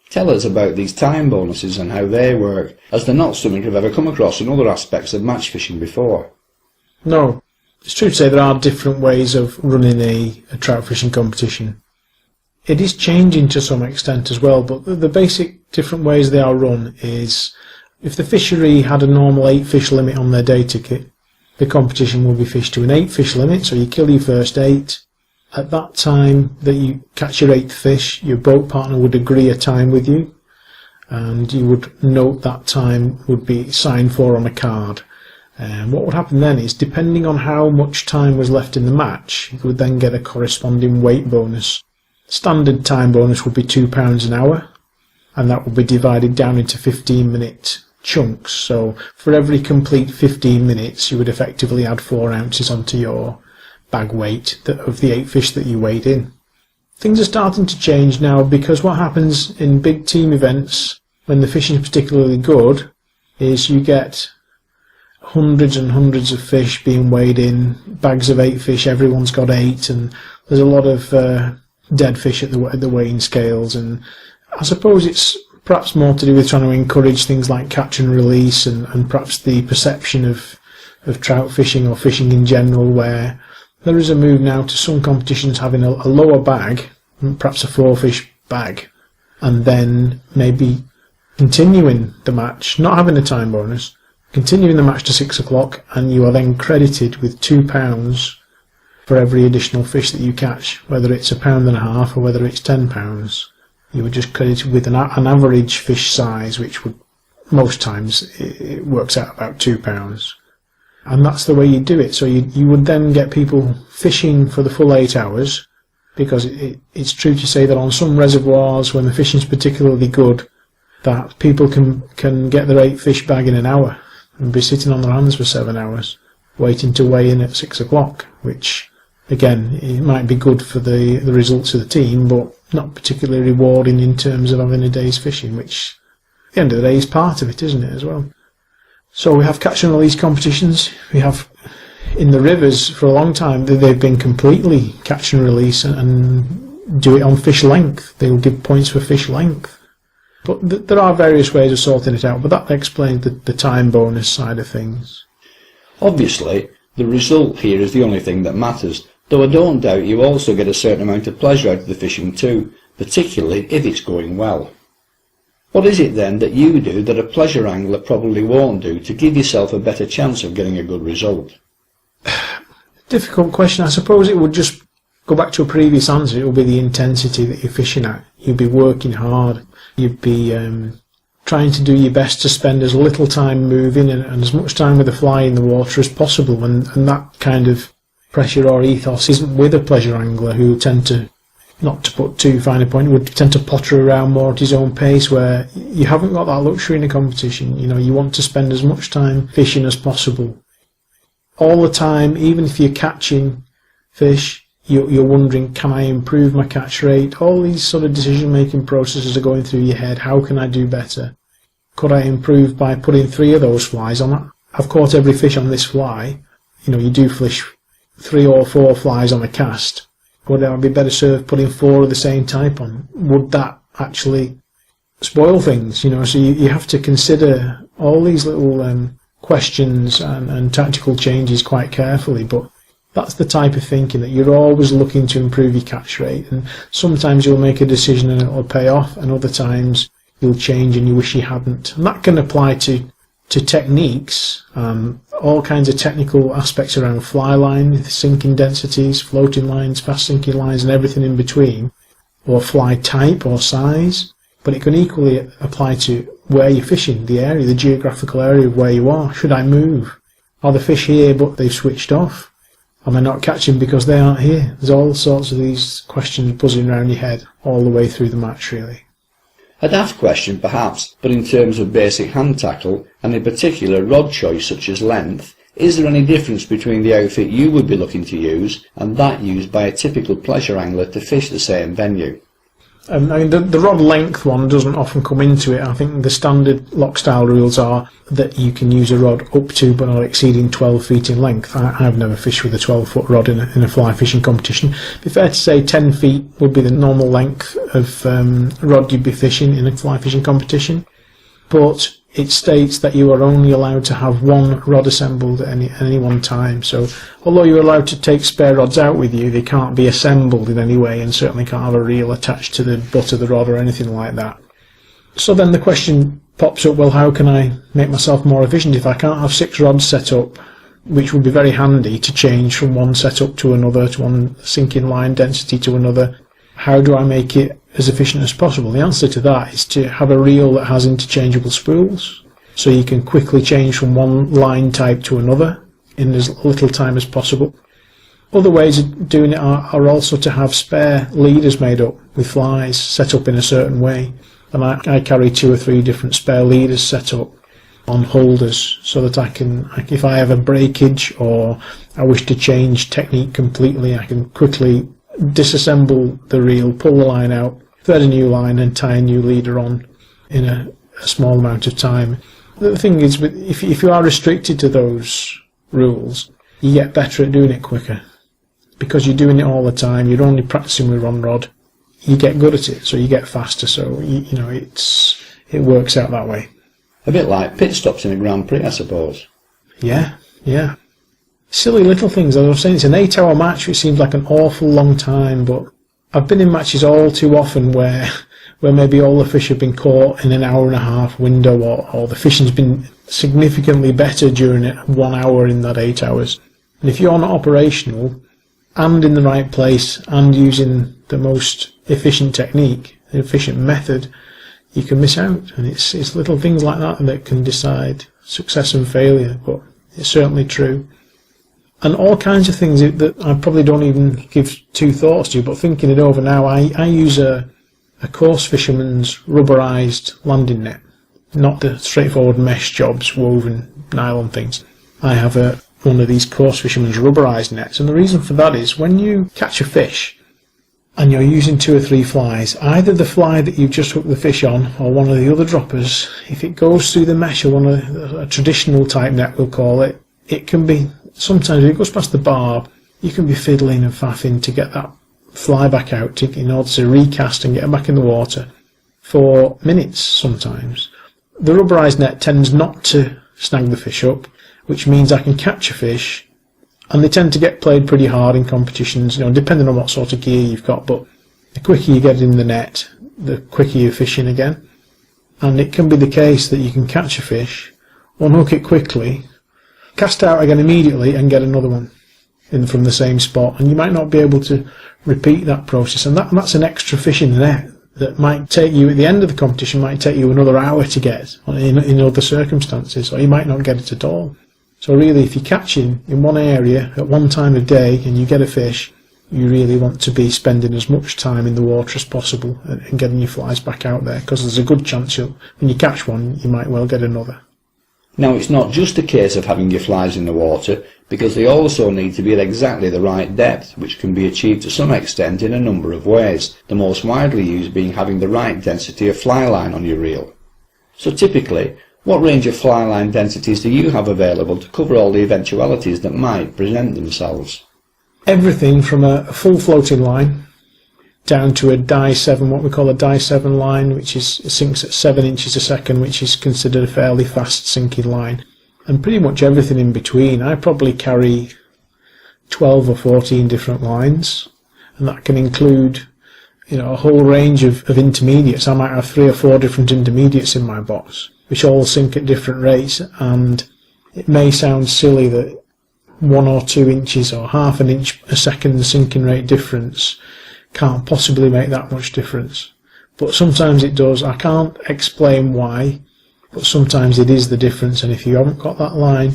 Tell us about these time bonuses and how they work, as they're not something you've ever come across in other aspects of match fishing before. No, it's true to say there are different ways of running a trout fishing competition. It is changing to some extent as well, but the basic different ways they are run is, if the fishery had a normal 8 fish limit on their day ticket, the competition will be fished to an 8 fish limit, so you kill your first 8. At that time that you catch your 8th fish, your boat partner would agree a time with you, and you would note that time would be signed for on a card. And what would happen then is, depending on how much time was left in the match, you would then get a corresponding weight bonus. Standard time bonus would be £2 an hour, and that would be divided down into 15-minute chunks. So for every complete 15 minutes, you would effectively add 4 ounces onto your bag weight of the 8 fish that you weighed in. Things are starting to change now, because what happens in big team events, when the fishing is particularly good, is you get hundreds and hundreds of fish being weighed in, bags of 8 fish, everyone's got 8, and there's a lot of dead fish at the weighing scales. And I suppose it's perhaps more to do with trying to encourage things like catch and release, and perhaps the perception of trout fishing or fishing in general, where there is a move now to some competitions having a lower bag, perhaps a 4-fish bag, and then maybe continuing the match, not having a time bonus, continuing the match to 6 o'clock, and you are then credited with £2 for every additional fish that you catch, whether it's £1.50 or whether it's £10. You were just credited with an average fish size, which would, most times, it works out about £2. And that's the way you do it. So you would then get people fishing for the full 8 hours, because it's true to say that on some reservoirs, when the fishing's particularly good, that people can get their 8 fish bag in an hour and be sitting on their hands for 7 hours, waiting to weigh in at 6 o'clock, which, again, it might be good for the results of the team, but not particularly rewarding in terms of having a day's fishing, which, at the end of the day, is part of it, isn't it, as well? So we have catch and release competitions. We have, in the rivers, for a long time, they've been completely catch and release and do it on fish length. They will give points for fish length. But there are various ways of sorting it out, but that explains the time bonus side of things. Obviously, The result here is the only thing that matters, though I don't doubt you also get a certain amount of pleasure out of the fishing too, particularly if it's going well. What is it then that you do that a pleasure angler probably won't do to give yourself a better chance of getting a good result? Difficult question. I suppose it would just go back to a previous answer. It will be the intensity that you're fishing at. You'd be working hard. You'd be trying to do your best to spend as little time moving and as much time with the fly in the water as possible. And that kind of pressure or ethos isn't with a pleasure angler, who tend to, not to put too fine a point, would tend to potter around more at his own pace, where you haven't got that luxury in a competition. You know, you want to spend as much time fishing as possible. All the time, even if you're catching fish, you're wondering, can I improve my catch rate? All these sort of decision-making processes are going through your head. How can I do better? Could I improve by putting 3 of those flies on it? I've caught every fish on this fly. You know, you do fish 3 or 4 flies on a cast. Would I be better served putting 4 of the same type on? Would that actually spoil things? You know, so you have to consider all these little questions and tactical changes quite carefully, but that's the type of thinking that you're always looking to improve your catch rate, and sometimes you'll make a decision and it'll pay off, and other times you'll change and you wish you hadn't. And that can apply to techniques, all kinds of technical aspects around fly line, sinking densities, floating lines, fast sinking lines, and everything in between, or fly type or size. But it can equally apply to where you're fishing, the area, the geographical area of where you are. Should I move? Are the fish here but they've switched off? Am I not catching because they aren't here? There's all sorts of these questions buzzing around your head all the way through the match, really. A daft question perhaps, but in terms of basic hand tackle, and in particular rod choice such as length, is there any difference between the outfit you would be looking to use and that used by a typical pleasure angler to fish the same venue? I mean, the rod length one doesn't often come into it. I think the standard loch style rules are that you can use a rod up to but not exceeding 12 feet in length. I've never fished with a 12-foot rod in a fly fishing competition. It'd be fair to say 10 feet would be the normal length of rod you'd be fishing in a fly fishing competition. But it states that you are only allowed to have 1 rod assembled at any one time. So although you're allowed to take spare rods out with you, they can't be assembled in any way, and certainly can't have a reel attached to the butt of the rod or anything like that. So then the question pops up, well, how can I make myself more efficient if I can't have 6 rods set up, which would be very handy to change from one setup to another, to one sinking line density to another? How do I make it as efficient as possible? The answer to that is to have a reel that has interchangeable spools, so you can quickly change from one line type to another in as little time as possible. Other ways of doing it are also to have spare leaders made up with flies set up in a certain way. And I carry 2 or 3 different spare leaders set up on holders, so that I can, if I have a breakage or I wish to change technique completely, I can quickly disassemble the reel, pull the line out, thread a new line and tie a new leader on in a small amount of time. The thing is, if you are restricted to those rules, you get better at doing it quicker. Because you're doing it all the time, you're only practicing with one rod, you get good at it, so you get faster, so you know it works out that way. A bit like pit stops in a Grand Prix, I suppose. Yeah. Silly little things. As I was saying, it's an 8-hour match, which seems like an awful long time, but I've been in matches all too often where maybe all the fish have been caught in an hour and a half window, or the fishing's been significantly better during 1 hour in that 8 hours. And if you're not operational and in the right place and using the most efficient technique, the efficient method, you can miss out. And it's little things like that can decide success and failure, but it's certainly true. And all kinds of things that I probably don't even give 2 thoughts to, but thinking it over now, I use a coarse fisherman's rubberized landing net, not the straightforward mesh jobs, woven nylon things. I have one of these coarse fisherman's rubberized nets, and the reason for that is when you catch a fish and you're using 2 or 3 flies, either the fly that you've just hooked the fish on or one of the other droppers, if it goes through the mesh, or one of a traditional type net we'll call it, it can be, sometimes if it goes past the barb, you can be fiddling and faffing to get that fly back out in order to recast and get it back in the water for minutes sometimes. The rubberized net tends not to snag the fish up, which means I can catch a fish And they tend to get played pretty hard in competitions, depending on what sort of gear you've got, but the quicker you get in the net, the quicker you're fishing again. And it can be the case that you can catch a fish, unhook it quickly, cast out again immediately and get another one in from the same spot, and you might not be able to repeat that process, and that's an extra fish in the net that might take you, at the end of the competition, might take you another hour to get in other circumstances, or you might not get it at all. So really, if you're catching in one area at one time of day and you get a fish, you really want to be spending as much time in the water as possible and getting your flies back out there, because there's a good chance when you catch one, you might well get another. Now, it's not just a case of having your flies in the water, because they also need to be at exactly the right depth, which can be achieved to some extent in a number of ways, the most widely used being having the right density of fly line on your reel. So typically, what range of fly line densities do you have available to cover all the eventualities that might present themselves? Everything from a full floating line down to a die 7, what we call a die 7 line, which sinks at 7 inches a second, which is considered a fairly fast sinking line, and pretty much everything in between. I probably carry 12 or 14 different lines, and that can include a whole range of intermediates. I might have 3 or 4 different intermediates in my box, which all sink at different rates, and it may sound silly that 1 or 2 inches or half an inch a second sinking rate difference can't possibly make that much difference, but sometimes it does. I can't explain why, but sometimes it is the difference, and if you haven't got that line,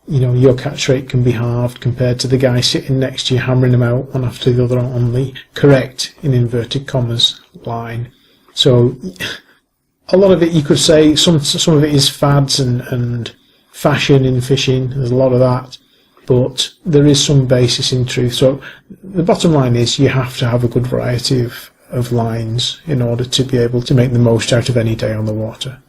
your catch rate can be halved compared to the guy sitting next to you hammering them out one after the other on the correct, in inverted commas, line. So a lot of it, you could say, some of it is fads and fashion in fishing. There's a lot of that, but there is some basis in truth. So the bottom line is you have to have a good variety of lines in order to be able to make the most out of any day on the water.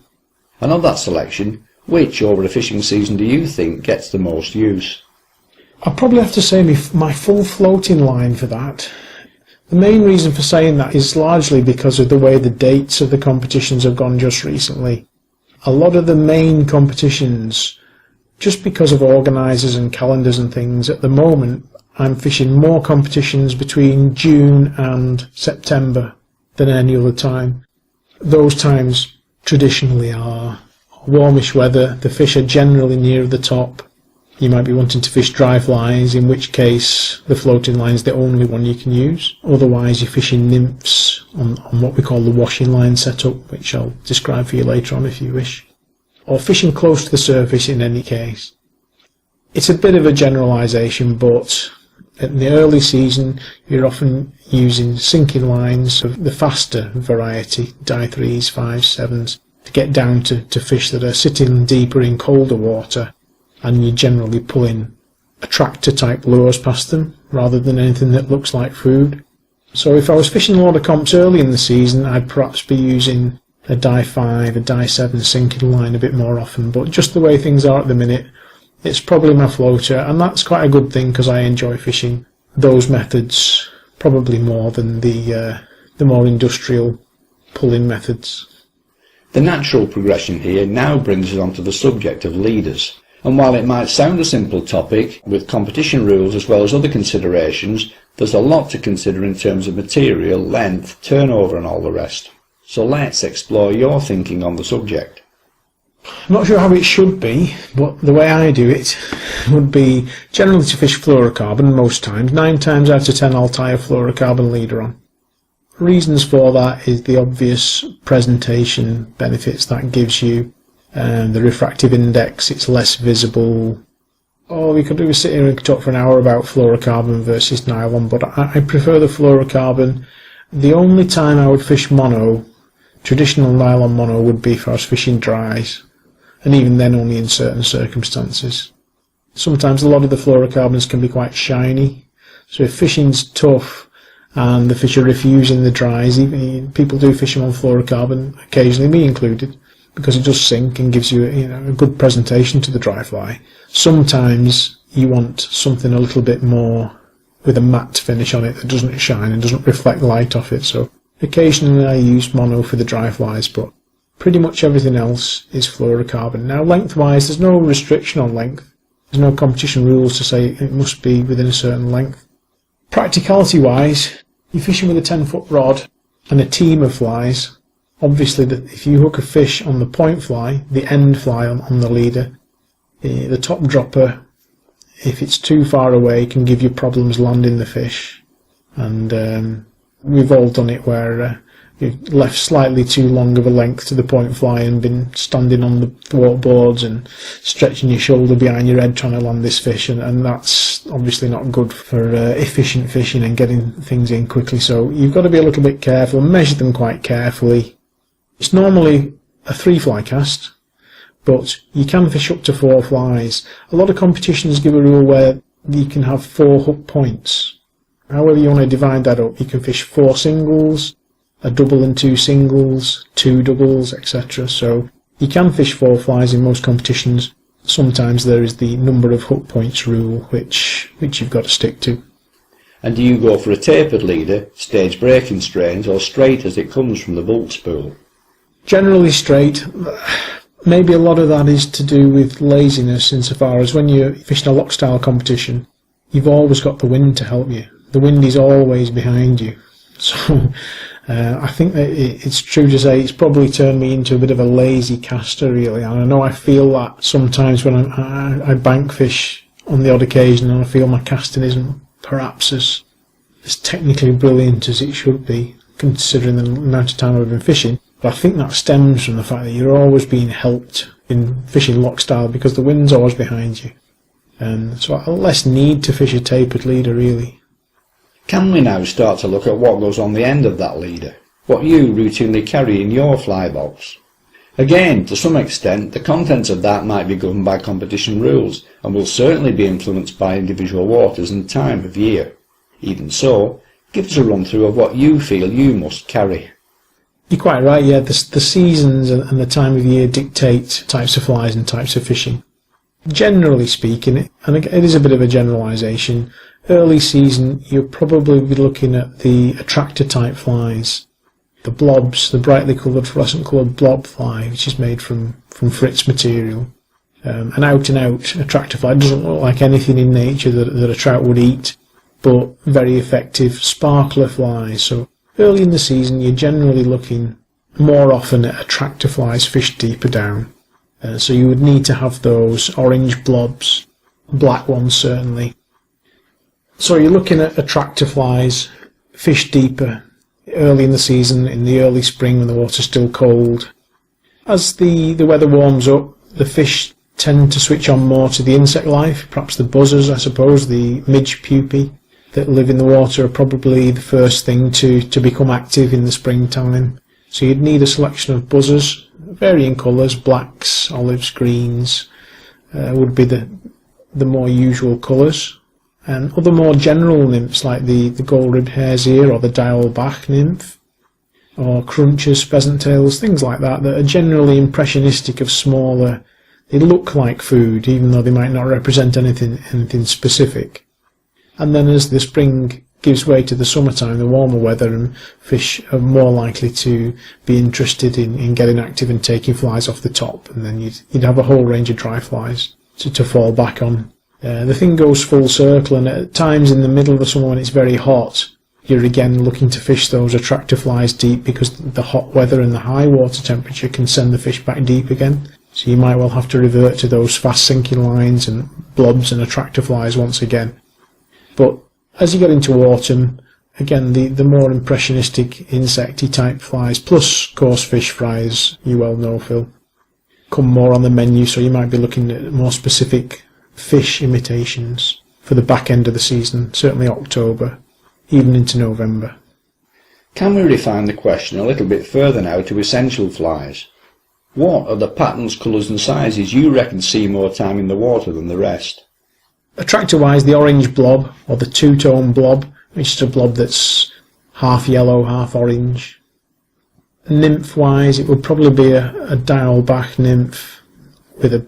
And of that selection, which over a fishing season do you think gets the most use? I'll probably have to say my full floating line for that. The main reason for saying that is largely because of the way the dates of the competitions have gone just recently. A lot of the main competitions, just because of organisers and calendars and things, at the moment I'm fishing more competitions between June and September than any other time. Those times traditionally are warmish weather, the fish are generally near the top. You might be wanting to fish dry flies, in which case the floating line is the only one you can use. Otherwise you're fishing nymphs on what we call the washing line setup, which I'll describe for you later on if you wish. Or fishing close to the surface in any case. It's a bit of a generalisation, but in the early season you're often using sinking lines of the faster variety, die 3s, 5s, 7s, to get down to fish that are sitting deeper in colder water, and you're generally pulling attractor type lures past them rather than anything that looks like food. So if I was fishing a lot of comps early in the season, I'd perhaps be using a die 5, a die 7 sinking line a bit more often, but just the way things are at the minute, it's probably my floater, and that's quite a good thing because I enjoy fishing those methods probably more than the more industrial pulling methods. The natural progression here now brings us on to the subject of leaders. And while it might sound a simple topic, with competition rules as well as other considerations, there's a lot to consider in terms of material, length, turnover and all the rest. So let's explore your thinking on the subject. I'm not sure how it should be, but the way I do it would be generally to fish fluorocarbon most times. 9 times out of 10 I'll tie a fluorocarbon leader on. Reasons for that is the obvious presentation benefits that gives you. The refractive index, it's less visible. We could do sit here and talk for an hour about fluorocarbon versus nylon, but I prefer the fluorocarbon. The only time I would fish mono, traditional nylon mono, would be if I was fishing dries, and even then only in certain circumstances. Sometimes a lot of the fluorocarbons can be quite shiny, so if fishing's tough and the fish are refusing the dries, even people do fish them on fluorocarbon, occasionally me included, because it does sink and gives you a good presentation to the dry fly. Sometimes you want something a little bit more with a matte finish on it that doesn't shine and doesn't reflect light off it, so occasionally I use mono for the dry flies, but pretty much everything else is fluorocarbon. Now lengthwise, there's no restriction on length. There's no competition rules to say it must be within a certain length. Practicality wise, you're fishing with a 10-foot rod and a team of flies. Obviously, if you hook a fish on the point fly, the end fly on the leader, the top dropper, if it's too far away, can give you problems landing the fish. And we've all done it where you've left slightly too long of a length to the point fly and been standing on the thwart boards and stretching your shoulder behind your head trying to land this fish, and that's obviously not good for efficient fishing and getting things in quickly. So you've got to be a little bit careful, measure them quite carefully. It's normally a 3-fly cast, but you can fish up to 4 flies. A lot of competitions give a rule where you can have 4 hook points. However you want to divide that up, you can fish 4 singles, a double and 2 singles, 2 doubles, etc. So you can fish 4 flies in most competitions. Sometimes there is the number of hook points rule, which you've got to stick to. And do you go for a tapered leader, stage breaking strains, or straight as it comes from the bulk spool? Generally straight. Maybe a lot of that is to do with laziness, insofar as when you're fishing a loch style competition, you've always got the wind to help you. The wind is always behind you. So I think that it's true to say it's probably turned me into a bit of a lazy caster, really. And I know I feel that sometimes when I bank fish on the odd occasion, and I feel my casting isn't perhaps as technically brilliant as it should be, considering the amount of time I've been fishing. But I think that stems from the fact that you're always being helped in fishing loch style because the wind's always behind you. And so I less need to fish a tapered leader, really. Can we now start to look at what goes on the end of that leader? What you routinely carry in your fly box? Again, to some extent, the contents of that might be governed by competition rules and will certainly be influenced by individual waters and time of year. Even so, give us a run through of what you feel you must carry. You're quite right, yeah. The seasons and the time of year dictate types of flies and types of fishing. Generally speaking, and it is a bit of a generalisation, early season you'll probably be looking at the attractor type flies, the blobs, the brightly coloured fluorescent coloured blob fly, which is made from Fritz material. An out and out attractor fly doesn't look like anything in nature that a trout would eat, but very effective sparkler flies. So early in the season you're generally looking more often at attractor flies fished deeper down. So you would need to have those orange blobs, black ones certainly. So you're looking at attractor flies fished deeper early in the season, in the early spring when the water's still cold. As the weather warms up, the fish tend to switch on more to the insect life, perhaps the buzzers, I suppose, the midge pupae that live in the water are probably the first thing to become active in the springtime. So you'd need a selection of buzzers, varying colours, blacks, olives, greens, would be the more usual colours. And other more general nymphs like the gold-ribbed hare's ear or the dial-back nymph, or crunchers, pheasant tails, things like that are generally impressionistic of smaller. They look like food, even though they might not represent anything specific. And then as the spring gives way to the summertime, the warmer weather, and fish are more likely to be interested in getting active and taking flies off the top, and then you'd have a whole range of dry flies to fall back on. The thing goes full circle, and at times in the middle of the summer when it's very hot, you're again looking to fish those attractor flies deep because the hot weather and the high water temperature can send the fish back deep again. So you might well have to revert to those fast sinking lines and blobs and attractor flies once again. But as you get into autumn, again the more impressionistic insecty type flies, plus coarse fish fries, you well know, Phil, come more on the menu, so you might be looking at more specific fish imitations for the back end of the season, certainly October, even into November. Can we refine the question a little bit further now to essential flies? What are the patterns, colours and sizes you reckon see more time in the water than the rest? Attractor-wise, the orange blob, or the two-tone blob, which is a blob that's half yellow, half orange. Nymph-wise, it would probably be a dial-back nymph,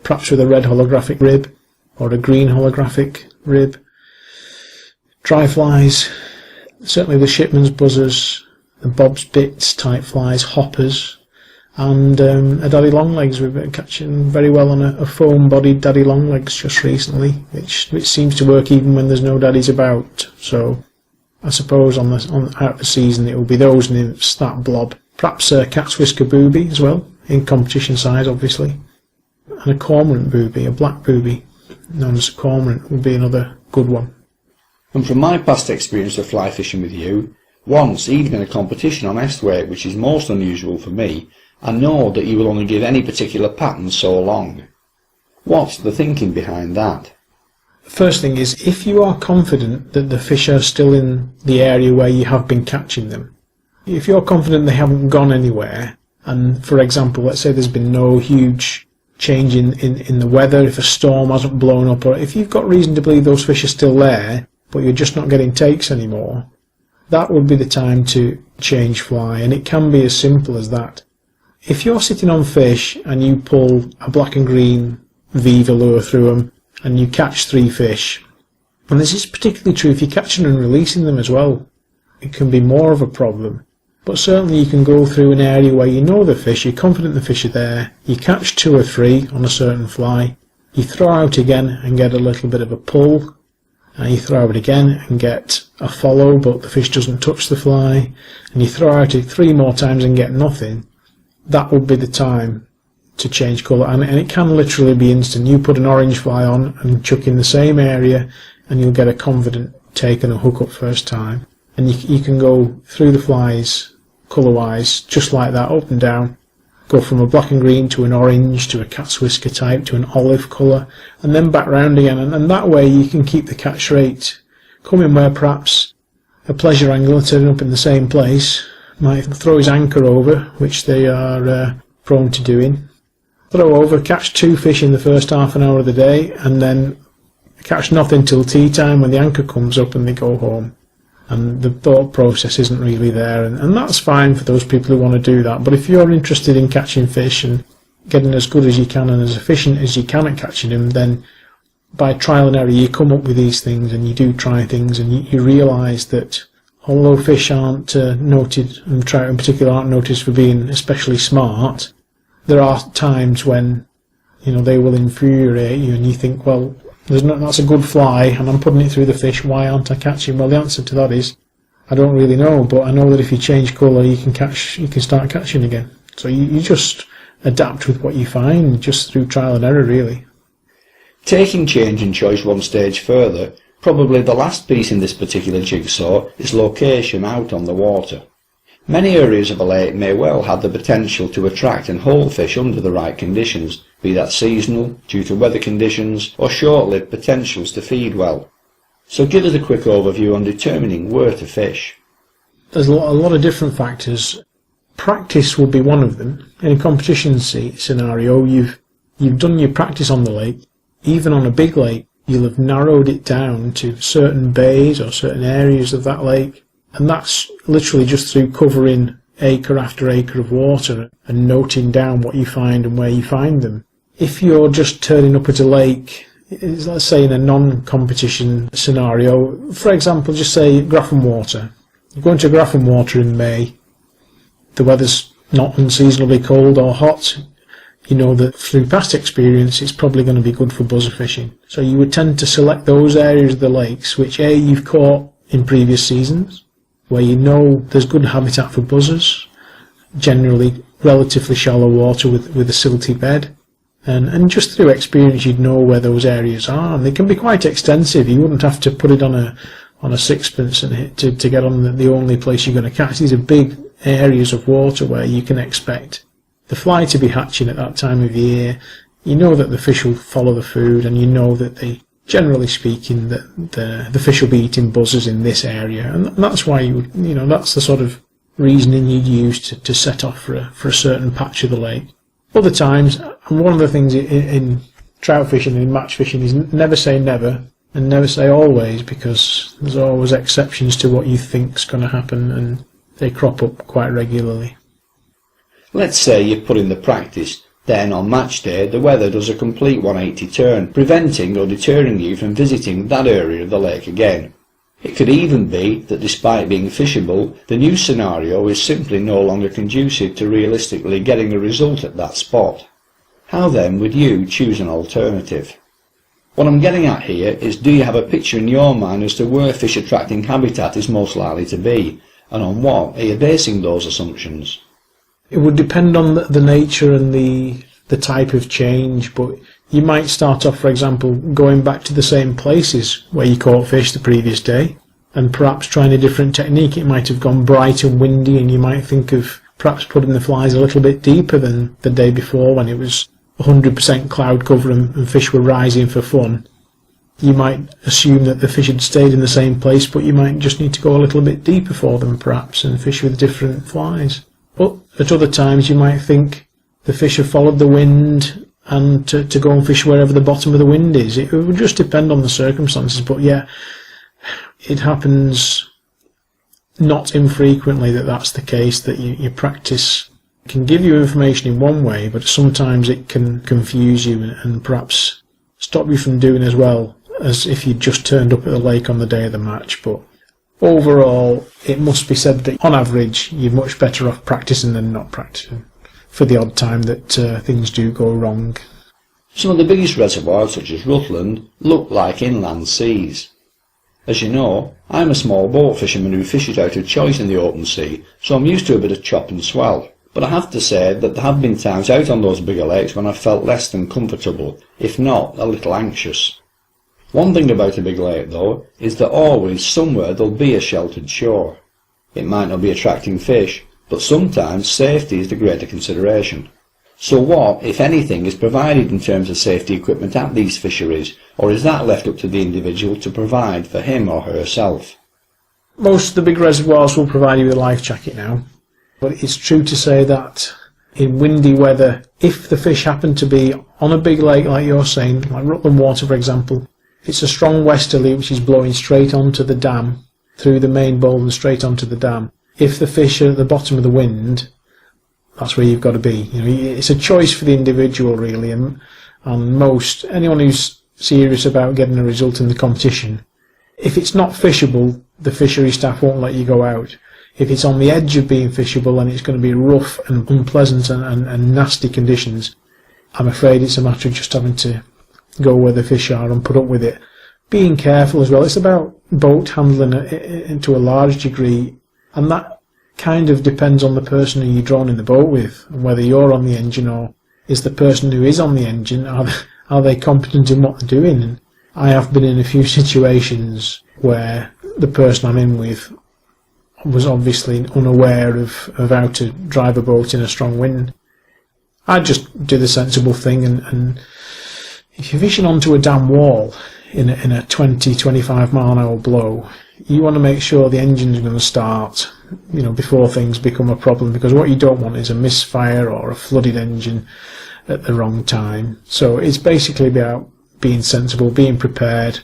perhaps with a red holographic rib, or a green holographic rib. Dry flies, certainly the shipman's buzzers, the bob's bits type flies, hoppers, and a daddy longlegs. We've been catching very well on a foam-bodied daddy longlegs just recently, which seems to work even when there's no daddies about. So I suppose out of the season it will be those nymphs, that blob, perhaps a cat's whisker booby as well, in competition size obviously, and a cormorant booby, a black booby known as a cormorant, would be another good one. And from my past experience of fly fishing with you, once, even in a competition on estuary, which is most unusual for me, I know that you will only give any particular pattern so long. What's the thinking behind that? The first thing is, if you are confident that the fish are still in the area where you have been catching them, if you're confident they haven't gone anywhere, and for example, let's say there's been no huge change in the weather, if a storm hasn't blown up, or if you've got reason to believe those fish are still there, but you're just not getting takes anymore, that would be the time to change fly, and it can be as simple as that. If you're sitting on fish and you pull a black and green Viva lure through them and you catch 3 fish, and this is particularly true if you're catching and releasing them as well, it can be more of a problem. But certainly you can go through an area where you know the fish, you're confident the fish are there, you catch 2 or 3 on a certain fly, you throw out again and get a little bit of a pull, and you throw out again and get a follow but the fish doesn't touch the fly, and you throw out it 3 more times and get nothing. That would be the time to change colour, and it can literally be instant. You put an orange fly on and chuck in the same area and you'll get a confident take and a hook up first time, and you can go through the flies colour wise just like that, up and down, go from a black and green to an orange to a cat's whisker type to an olive colour, and then back round again, and that way you can keep the catch rate coming where perhaps a pleasure angler turning up in the same place might throw his anchor over, which they are prone to doing, throw over, catch 2 fish in the first half an hour of the day, and then catch nothing till tea time when the anchor comes up and they go home. And the thought process isn't really there, and that's fine for those people who want to do that. But if you're interested in catching fish and getting as good as you can and as efficient as you can at catching them, then by trial and error you come up with these things and you do try things, and you realise that although fish aren't noted, and trout in particular aren't noticed for being especially smart, there are times when they will infuriate you and you think, well, that's a good fly and I'm putting it through the fish, why aren't I catching? Well, the answer to that is I don't really know, but I know that if you change colour you can start catching again. So you just adapt with what you find, just through trial and error really. Taking change and choice one stage further, probably the last piece in this particular jigsaw is location out on the water. Many areas of a lake may well have the potential to attract and hold fish under the right conditions, be that seasonal, due to weather conditions, or short-lived potentials to feed well. So give us a quick overview on determining where to fish. There's a lot of different factors. Practice will be one of them. In a competition scenario, you've done your practice on the lake. Even on a big lake, you'll have narrowed it down to certain bays or certain areas of that lake. And that's literally just through covering acre after acre of water and noting down what you find and where you find them. If you're just turning up at a lake, let's say in a non-competition scenario, for example, just say Grafham Water. You go into Grafham Water in May, the weather's not unseasonably cold or hot, you know that through past experience it's probably going to be good for buzzer fishing. So you would tend to select those areas of the lakes which you've caught in previous seasons, where you know there's good habitat for buzzers, generally relatively shallow water with a silty bed, and just through experience you'd know where those areas are, and they can be quite extensive. You wouldn't have to put it on a sixpence and hit to get on the only place you're going to catch. These are big areas of water where you can expect the fly to be hatching at that time of year. You know that the fish will follow the food, and you know that generally speaking, that the fish will be eating buzzers in this area, and that's why that's the sort of reasoning you'd use to set off for a certain patch of the lake. Other times, and one of the things in trout fishing and in match fishing is never say never and never say always, because there's always exceptions to what you think's going to happen, and they crop up quite regularly. Let's say you put in the practice. Then on match day the weather does a complete 180 turn, preventing or deterring you from visiting that area of the lake again. It could even be that despite being fishable, the new scenario is simply no longer conducive to realistically getting a result at that spot. How then would you choose an alternative? What I'm getting at here is, do you have a picture in your mind as to where fish attracting habitat is most likely to be, and on what are you basing those assumptions? It would depend on the nature and the type of change, but you might start off, for example, going back to the same places where you caught fish the previous day, and perhaps trying a different technique. It might have gone bright and windy, and you might think of perhaps putting the flies a little bit deeper than the day before when it was 100% cloud cover and fish were rising for fun. You might assume that the fish had stayed in the same place, but you might just need to go a little bit deeper for them perhaps and fish with different flies. But at other times you might think the fish have followed the wind and to go and fish wherever the bottom of the wind is. It would just depend on the circumstances, but yeah, it happens not infrequently that that's the case, that your practice can give you information in one way, but sometimes it can confuse you and perhaps stop you from doing as well as if you just turned up at the lake on the day of the match. But overall, it must be said that on average you're much better off practicing than not practicing, for the odd time that things do go wrong. Some of the biggest reservoirs, such as Rutland, look like inland seas. As you know, I'm a small boat fisherman who fishes out of choice in the open sea, so I'm used to a bit of chop and swell. But I have to say that there have been times out on those bigger lakes when I felt less than comfortable, if not a little anxious. One thing about a big lake though, is that always somewhere there'll be a sheltered shore. It might not be attracting fish, but sometimes safety is the greater consideration. So what, if anything, is provided in terms of safety equipment at these fisheries, or is that left up to the individual to provide for him or herself? Most of the big reservoirs will provide you with a life jacket now. But it's true to say that in windy weather, if the fish happen to be on a big lake like you're saying, like Rutland Water for example, it's a strong westerly which is blowing straight onto the dam, through the main bowl and straight onto the dam. If the fish are at the bottom of the wind, that's where you've got to be. You know, it's a choice for the individual really, and anyone who's serious about getting a result in the competition, if it's not fishable, the fishery staff won't let you go out. If it's on the edge of being fishable and it's going to be rough and unpleasant and nasty conditions, I'm afraid it's a matter of just having to go where the fish are and put up with it. Being careful as well. It's about boat handling to a large degree, and that kind of depends on the person who you're drawn in the boat with, and whether you're on the engine or is the person who is on the engine, are they competent in what they're doing. And I have been in a few situations where the person I'm in with was obviously unaware of how to drive a boat in a strong wind. I just do the sensible thing, and if you're fishing onto a dam wall in a 20-25 mile an hour blow, you want to make sure the engine's going to start, you know, before things become a problem, because what you don't want is a misfire or a flooded engine at the wrong time. So it's basically about being sensible, being prepared,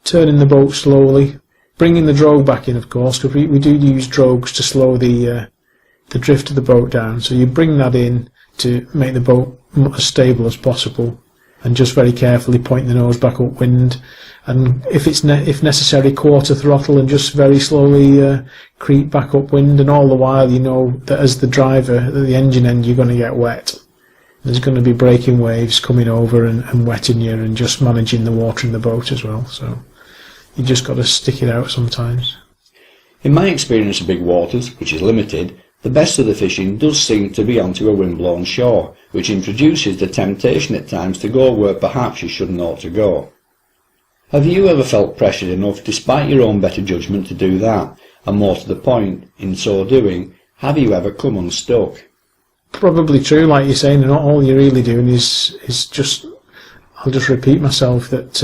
turning the boat slowly, bringing the drogue back in, of course, because we do use drogues to slow the drift of the boat down. So you bring that in to make the boat as stable as possible, and just very carefully point the nose back upwind, and if necessary, quarter throttle and just very slowly creep back upwind. And all the while, you know that as the driver at the engine end, you're going to get wet. There's going to be breaking waves coming over and wetting you, and just managing the water in the boat as well. So you just got to stick it out sometimes. In my experience of big waters, which is limited, the best of the fishing does seem to be onto a windblown shore, which introduces the temptation at times to go where perhaps you shouldn't ought to go. Have you ever felt pressured enough, despite your own better judgment, to do that? And more to the point, in so doing, have you ever come unstuck? Probably true, like you're saying, and all you're really doing is just, I'll just repeat myself, that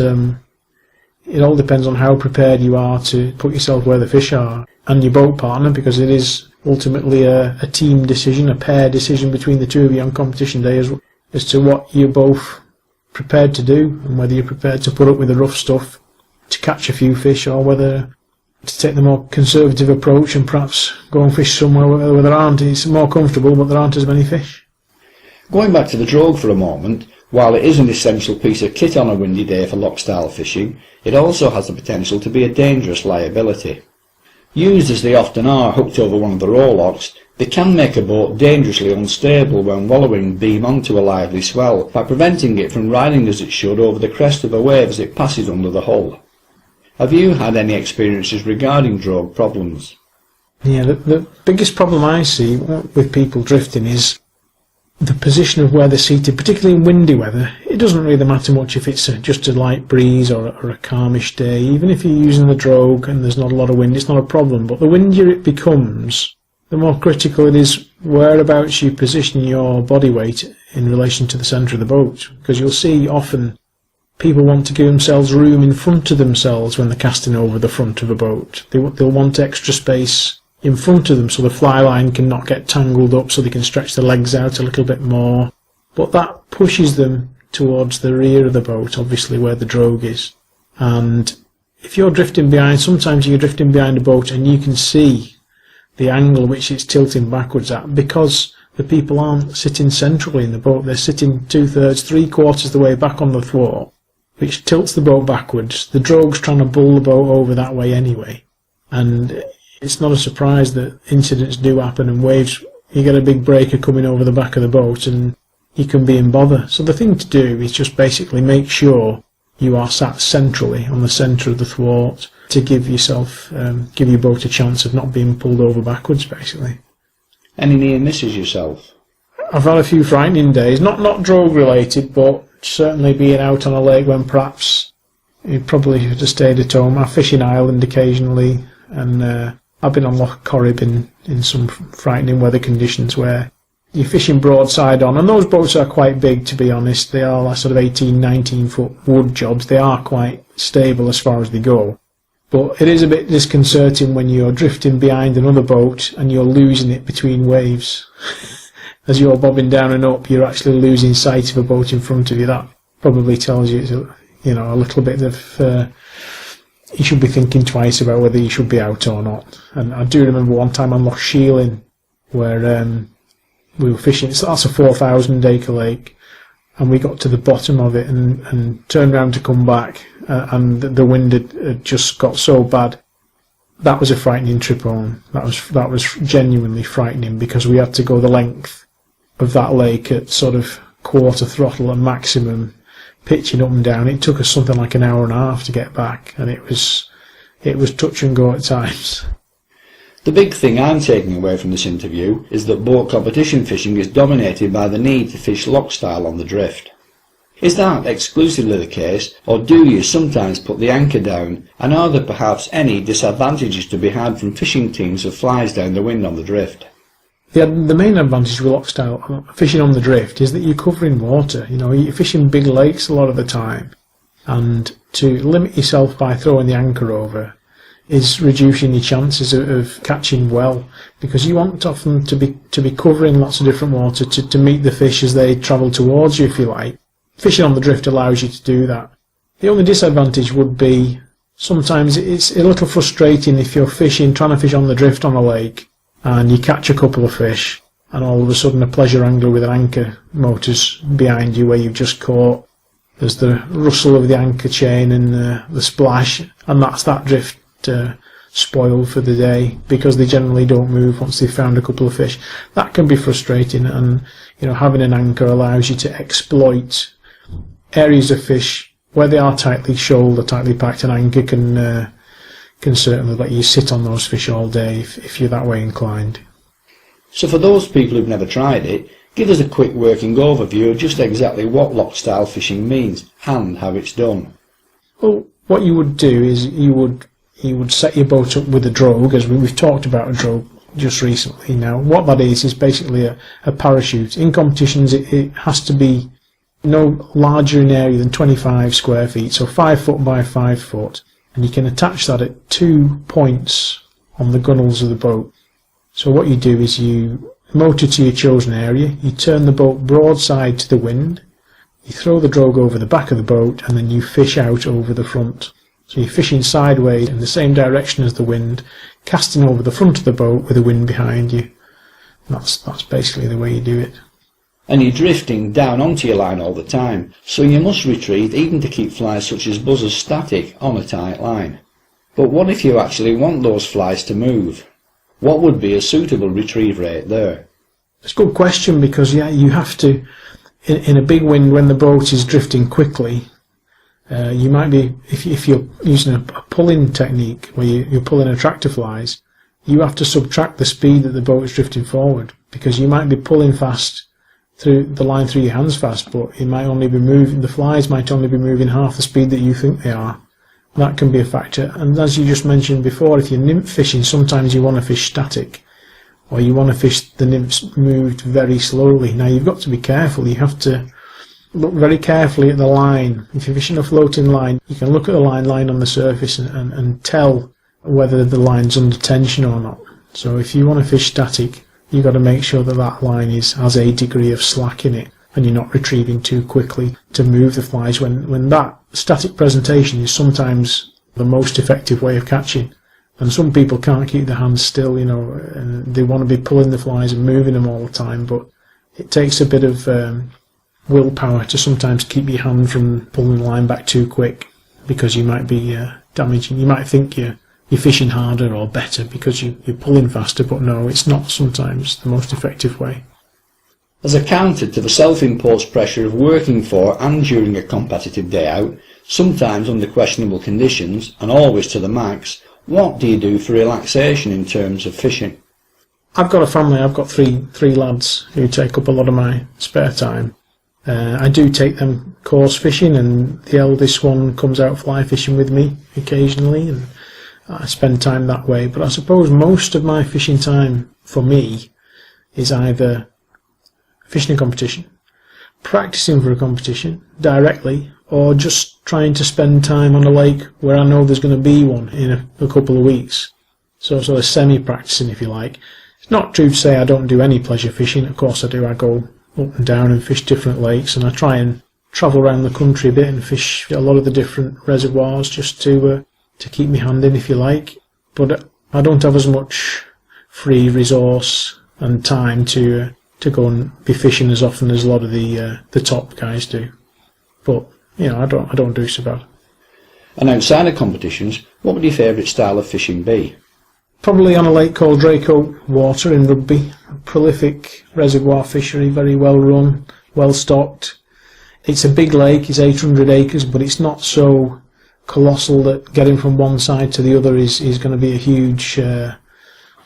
it all depends on how prepared you are to put yourself where the fish are, and your boat partner, because it is ultimately a team decision, a pair decision between the two of you on competition day as to what you're both prepared to do, and whether you're prepared to put up with the rough stuff to catch a few fish, or whether to take the more conservative approach and perhaps go and fish somewhere where there aren't, it's more comfortable but there aren't as many fish. Going back to the drogue for a moment, While it is an essential piece of kit on a windy day for loch-style fishing, it also has the potential to be a dangerous liability. Used as they often are hooked over one of the rowlocks, they can make a boat dangerously unstable when wallowing beam onto a lively swell by preventing it from riding as it should over the crest of a wave as it passes under the hull. Have you had any experiences regarding drogue problems? Yeah, the biggest problem I see with people drifting is the position of where they're seated, particularly in windy weather. It doesn't really matter much if it's just a light breeze or a calmish day. Even if you're using the drogue and there's not a lot of wind, it's not a problem. But the windier it becomes, the more critical it is whereabouts you position your body weight in relation to the centre of the boat. Because you'll see often people want to give themselves room in front of themselves when they're casting over the front of a boat. They'll want extra space in front of them so the fly line can not get tangled up, so they can stretch their legs out a little bit more. But that pushes them towards the rear of the boat, obviously where the drogue is. And if you're drifting behind, sometimes you're drifting behind a boat and you can see the angle which it's tilting backwards at, because the people aren't sitting centrally in the boat. They're sitting 2/3, 3/4 the way back on the thwart, which tilts the boat backwards. The drogue's trying to bull the boat over that way anyway. And it's not a surprise that incidents do happen and waves, you get a big breaker coming over the back of the boat and you can be in bother. So the thing to do is just basically make sure you are sat centrally on the centre of the thwart to give yourself, give your boat a chance of not being pulled over backwards, basically. Any near misses yourself? I've had a few frightening days, not drogue related, but certainly being out on a lake when perhaps you probably should have stayed at home. I fish in Ireland occasionally, and I've been on Loch in some frightening weather conditions where you're fishing broadside on, and those boats are quite big, to be honest. They are like sort of 18, 19 foot wood jobs. They are quite stable as far as they go. But it is a bit disconcerting when you're drifting behind another boat and you're losing it between waves. As you're bobbing down and up, you're actually losing sight of a boat in front of you. That probably tells you it's a little bit of you should be thinking twice about whether you should be out or not. And I do remember one time on Loch where we were fishing. That's a 4,000 acre lake, and we got to the bottom of it and turned around to come back, and the wind had just got so bad. That was a frightening trip home. That was genuinely frightening, because we had to go the length of that lake at sort of quarter throttle and maximum, pitching up and down. It took us something like an hour and a half to get back, and it was touch and go at times. The big thing I'm taking away from this interview is that boat competition fishing is dominated by the need to fish loch-style on the drift. Is that exclusively the case, or do you sometimes put the anchor down, and are there perhaps any disadvantages to be had from fishing teams of flies down the wind on the drift? The main advantage with loch-style fishing on the drift is that you're covering water. You're fishing big lakes a lot of the time, and to limit yourself by throwing the anchor over is reducing your chances of catching well, because you want often to be covering lots of different water to meet the fish as they travel towards you, if you like. Fishing on the drift allows you to do that. The only disadvantage would be sometimes it's a little frustrating if you're trying to fish on the drift on a lake, and you catch a couple of fish, and all of a sudden a pleasure angler with an anchor motor's behind you where you've just caught. There's the rustle of the anchor chain and the splash, and that's that drift spoiled for the day, because they generally don't move once they've found a couple of fish. That can be frustrating, and having an anchor allows you to exploit areas of fish where they are tightly shoaled or tightly packed. An anchor can certainly let you sit on those fish all day if you're that way inclined. So for those people who've never tried it, give us a quick working overview of just exactly what loch-style fishing means and how it's done. Well, what you would do is you would set your boat up with a drogue, as we've talked about a drogue just recently. Now, what that is basically a parachute. In competitions, it has to be no larger in area than 25 square feet, so 5 foot by 5 foot, and you can attach that at 2 points on the gunnels of the boat. So what you do is you motor to your chosen area, you turn the boat broadside to the wind, you throw the drogue over the back of the boat, and then you fish out over the front. So you're fishing sideways in the same direction as the wind, casting over the front of the boat with the wind behind you. That's basically the way you do it. and you're drifting down onto your line all the time, so you must retrieve even to keep flies such as buzzers static on a tight line. But what if you actually want those flies to move? What would be a suitable retrieve rate there? It's a good question, because you have to, in a big wind when the boat is drifting quickly, you might be, if you're using a pulling technique where you're pulling attractor flies, you have to subtract the speed that the boat is drifting forward, because you might be pulling fast through the line through your hands fast, but it might only be moving, the flies might only be moving half the speed that you think they are. That can be a factor. And as you just mentioned before, if you're nymph fishing, sometimes you want to fish static, or you want to fish the nymphs moved very slowly. Now you've got to be careful. You have to look very carefully at the line. If you're fishing a floating line, you can look at the line on the surface and tell whether the line's under tension or not. So if you want to fish static, you've got to make sure that that line has a degree of slack in it, and you're not retrieving too quickly to move the flies, when that static presentation is sometimes the most effective way of catching. And some people can't keep their hands still, and they want to be pulling the flies and moving them all the time, but it takes a bit of willpower to sometimes keep your hand from pulling the line back too quick, because you might be damaging. You might think you're fishing harder or better because you're pulling faster, but no, it's not sometimes the most effective way. As a counter to the self-imposed pressure of working for and during a competitive day out, sometimes under questionable conditions and always to the max, what do you do for relaxation in terms of fishing? I've got a family. I've got three lads who take up a lot of my spare time. I do take them course fishing, and the eldest one comes out fly fishing with me occasionally, and I spend time that way. But I suppose most of my fishing time for me is either fishing a competition, practicing for a competition directly, or just trying to spend time on a lake where I know there's going to be one in a couple of weeks. So sort of semi-practicing, if you like. It's not true to say I don't do any pleasure fishing. Of course I do. I go up and down and fish different lakes, and I try and travel around the country a bit and fish a lot of the different reservoirs just to keep my hand in, if you like. But I don't have as much free resource and time to go and be fishing as often as a lot of the top guys do. But I don't do so bad. And outside of competitions, what would your favourite style of fishing be? Probably on a lake called Draco Water in Rugby. A prolific reservoir fishery, very well run, well stocked. It's a big lake, it's 800 acres, but it's not so colossal that getting from one side to the other is going to be a huge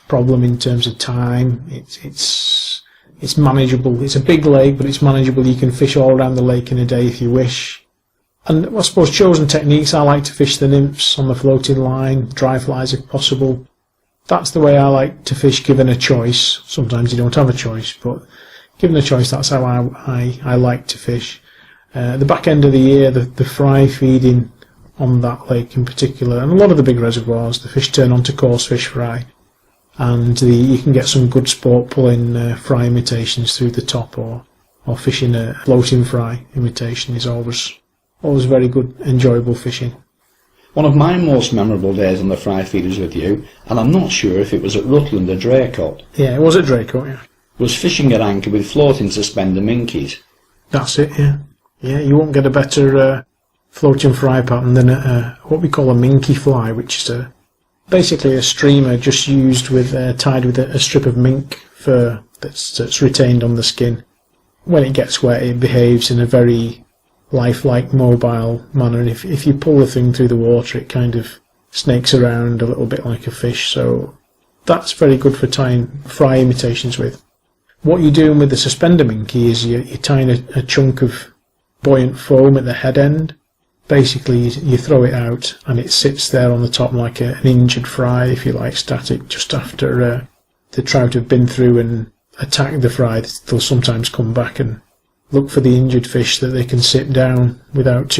problem in terms of time. It's manageable. It's a big lake, but it's manageable. You can fish all around the lake in a day if you wish. And I suppose chosen techniques, I like to fish the nymphs on the floating line, dry flies if possible. That's the way I like to fish, given a choice. Sometimes you don't have a choice, but given a choice, that's how I like to fish. The back end of the year, the fry feeding on that lake in particular, and a lot of the big reservoirs, the fish turn onto coarse fish fry, and you can get some good sport pulling fry imitations through the top, or fishing a floating fry imitation is always very good, enjoyable fishing. One of my most memorable days on the fry feeders with you, and I'm not sure if it was at Rutland or Draycote. Yeah, it was at Draycote, yeah. Was fishing at anchor with floating suspender minkies. That's it, yeah. Yeah, you won't get a better floating fry pattern than what we call a minky fly, which is basically a streamer just used with tied with a strip of mink fur that's retained on the skin. When it gets wet, it behaves in a very lifelike, mobile manner, and if you pull the thing through the water, it kind of snakes around a little bit like a fish, so that's very good for tying fry imitations with. What you're doing with the suspender minky is you're tying a chunk of buoyant foam at the head end. Basically, you throw it out and it sits there on the top like an injured fry, if you like, static, just after the trout have been through and attacked the fry. They'll sometimes come back and look for the injured fish that they can sit down without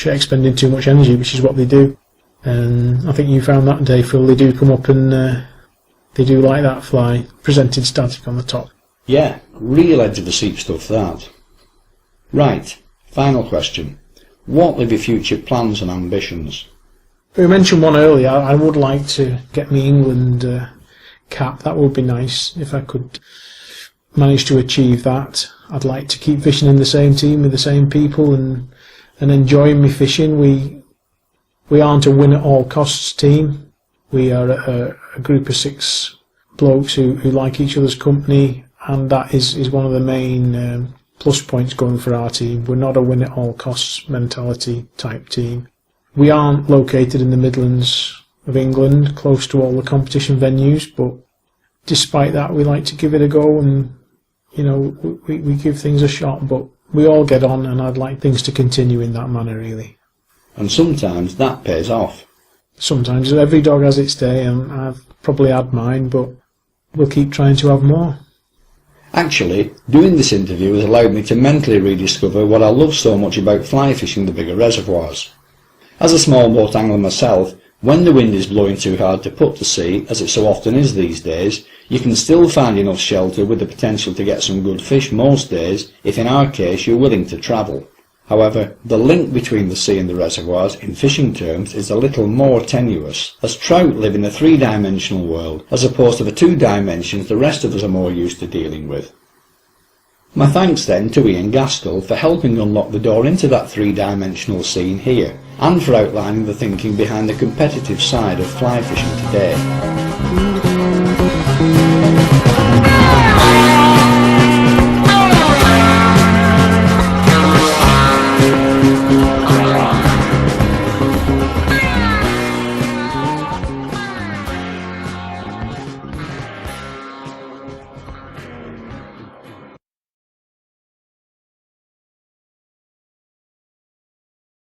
expending too much energy, which is what they do. And I think you found that day, Phil. They do come up and they do like that fly, presented static on the top. Yeah, real edge of the seat stuff, that. Right, final question. What are your future plans and ambitions? We mentioned one earlier. I would like to get me England cap. That would be nice if I could managed to achieve that. I'd like to keep fishing in the same team with the same people and enjoying me fishing. We aren't a win at all costs team. We are a group of 6 blokes who like each other's company, and that is one of the main plus points going for our team. We're not a win at all costs mentality type team. We aren't located in the Midlands of England, close to all the competition venues, but despite that we like to give it a go, and we give things a shot, but we all get on, and I'd like things to continue in that manner really. And sometimes that pays off. Sometimes every dog has its day, and I've probably had mine, but we'll keep trying to have more. Actually, doing this interview has allowed me to mentally rediscover what I love so much about fly fishing the bigger reservoirs. As a small boat angler myself, when the wind is blowing too hard to put to sea, as it so often is these days, you can still find enough shelter with the potential to get some good fish most days, if in our case you're willing to travel. However, the link between the sea and the reservoirs, in fishing terms, is a little more tenuous, as trout live in a 3-dimensional world, as opposed to the 2 dimensions the rest of us are more used to dealing with. My thanks then to Ian Gaskell for helping unlock the door into that 3-dimensional scene here, and for outlining the thinking behind the competitive side of fly fishing today.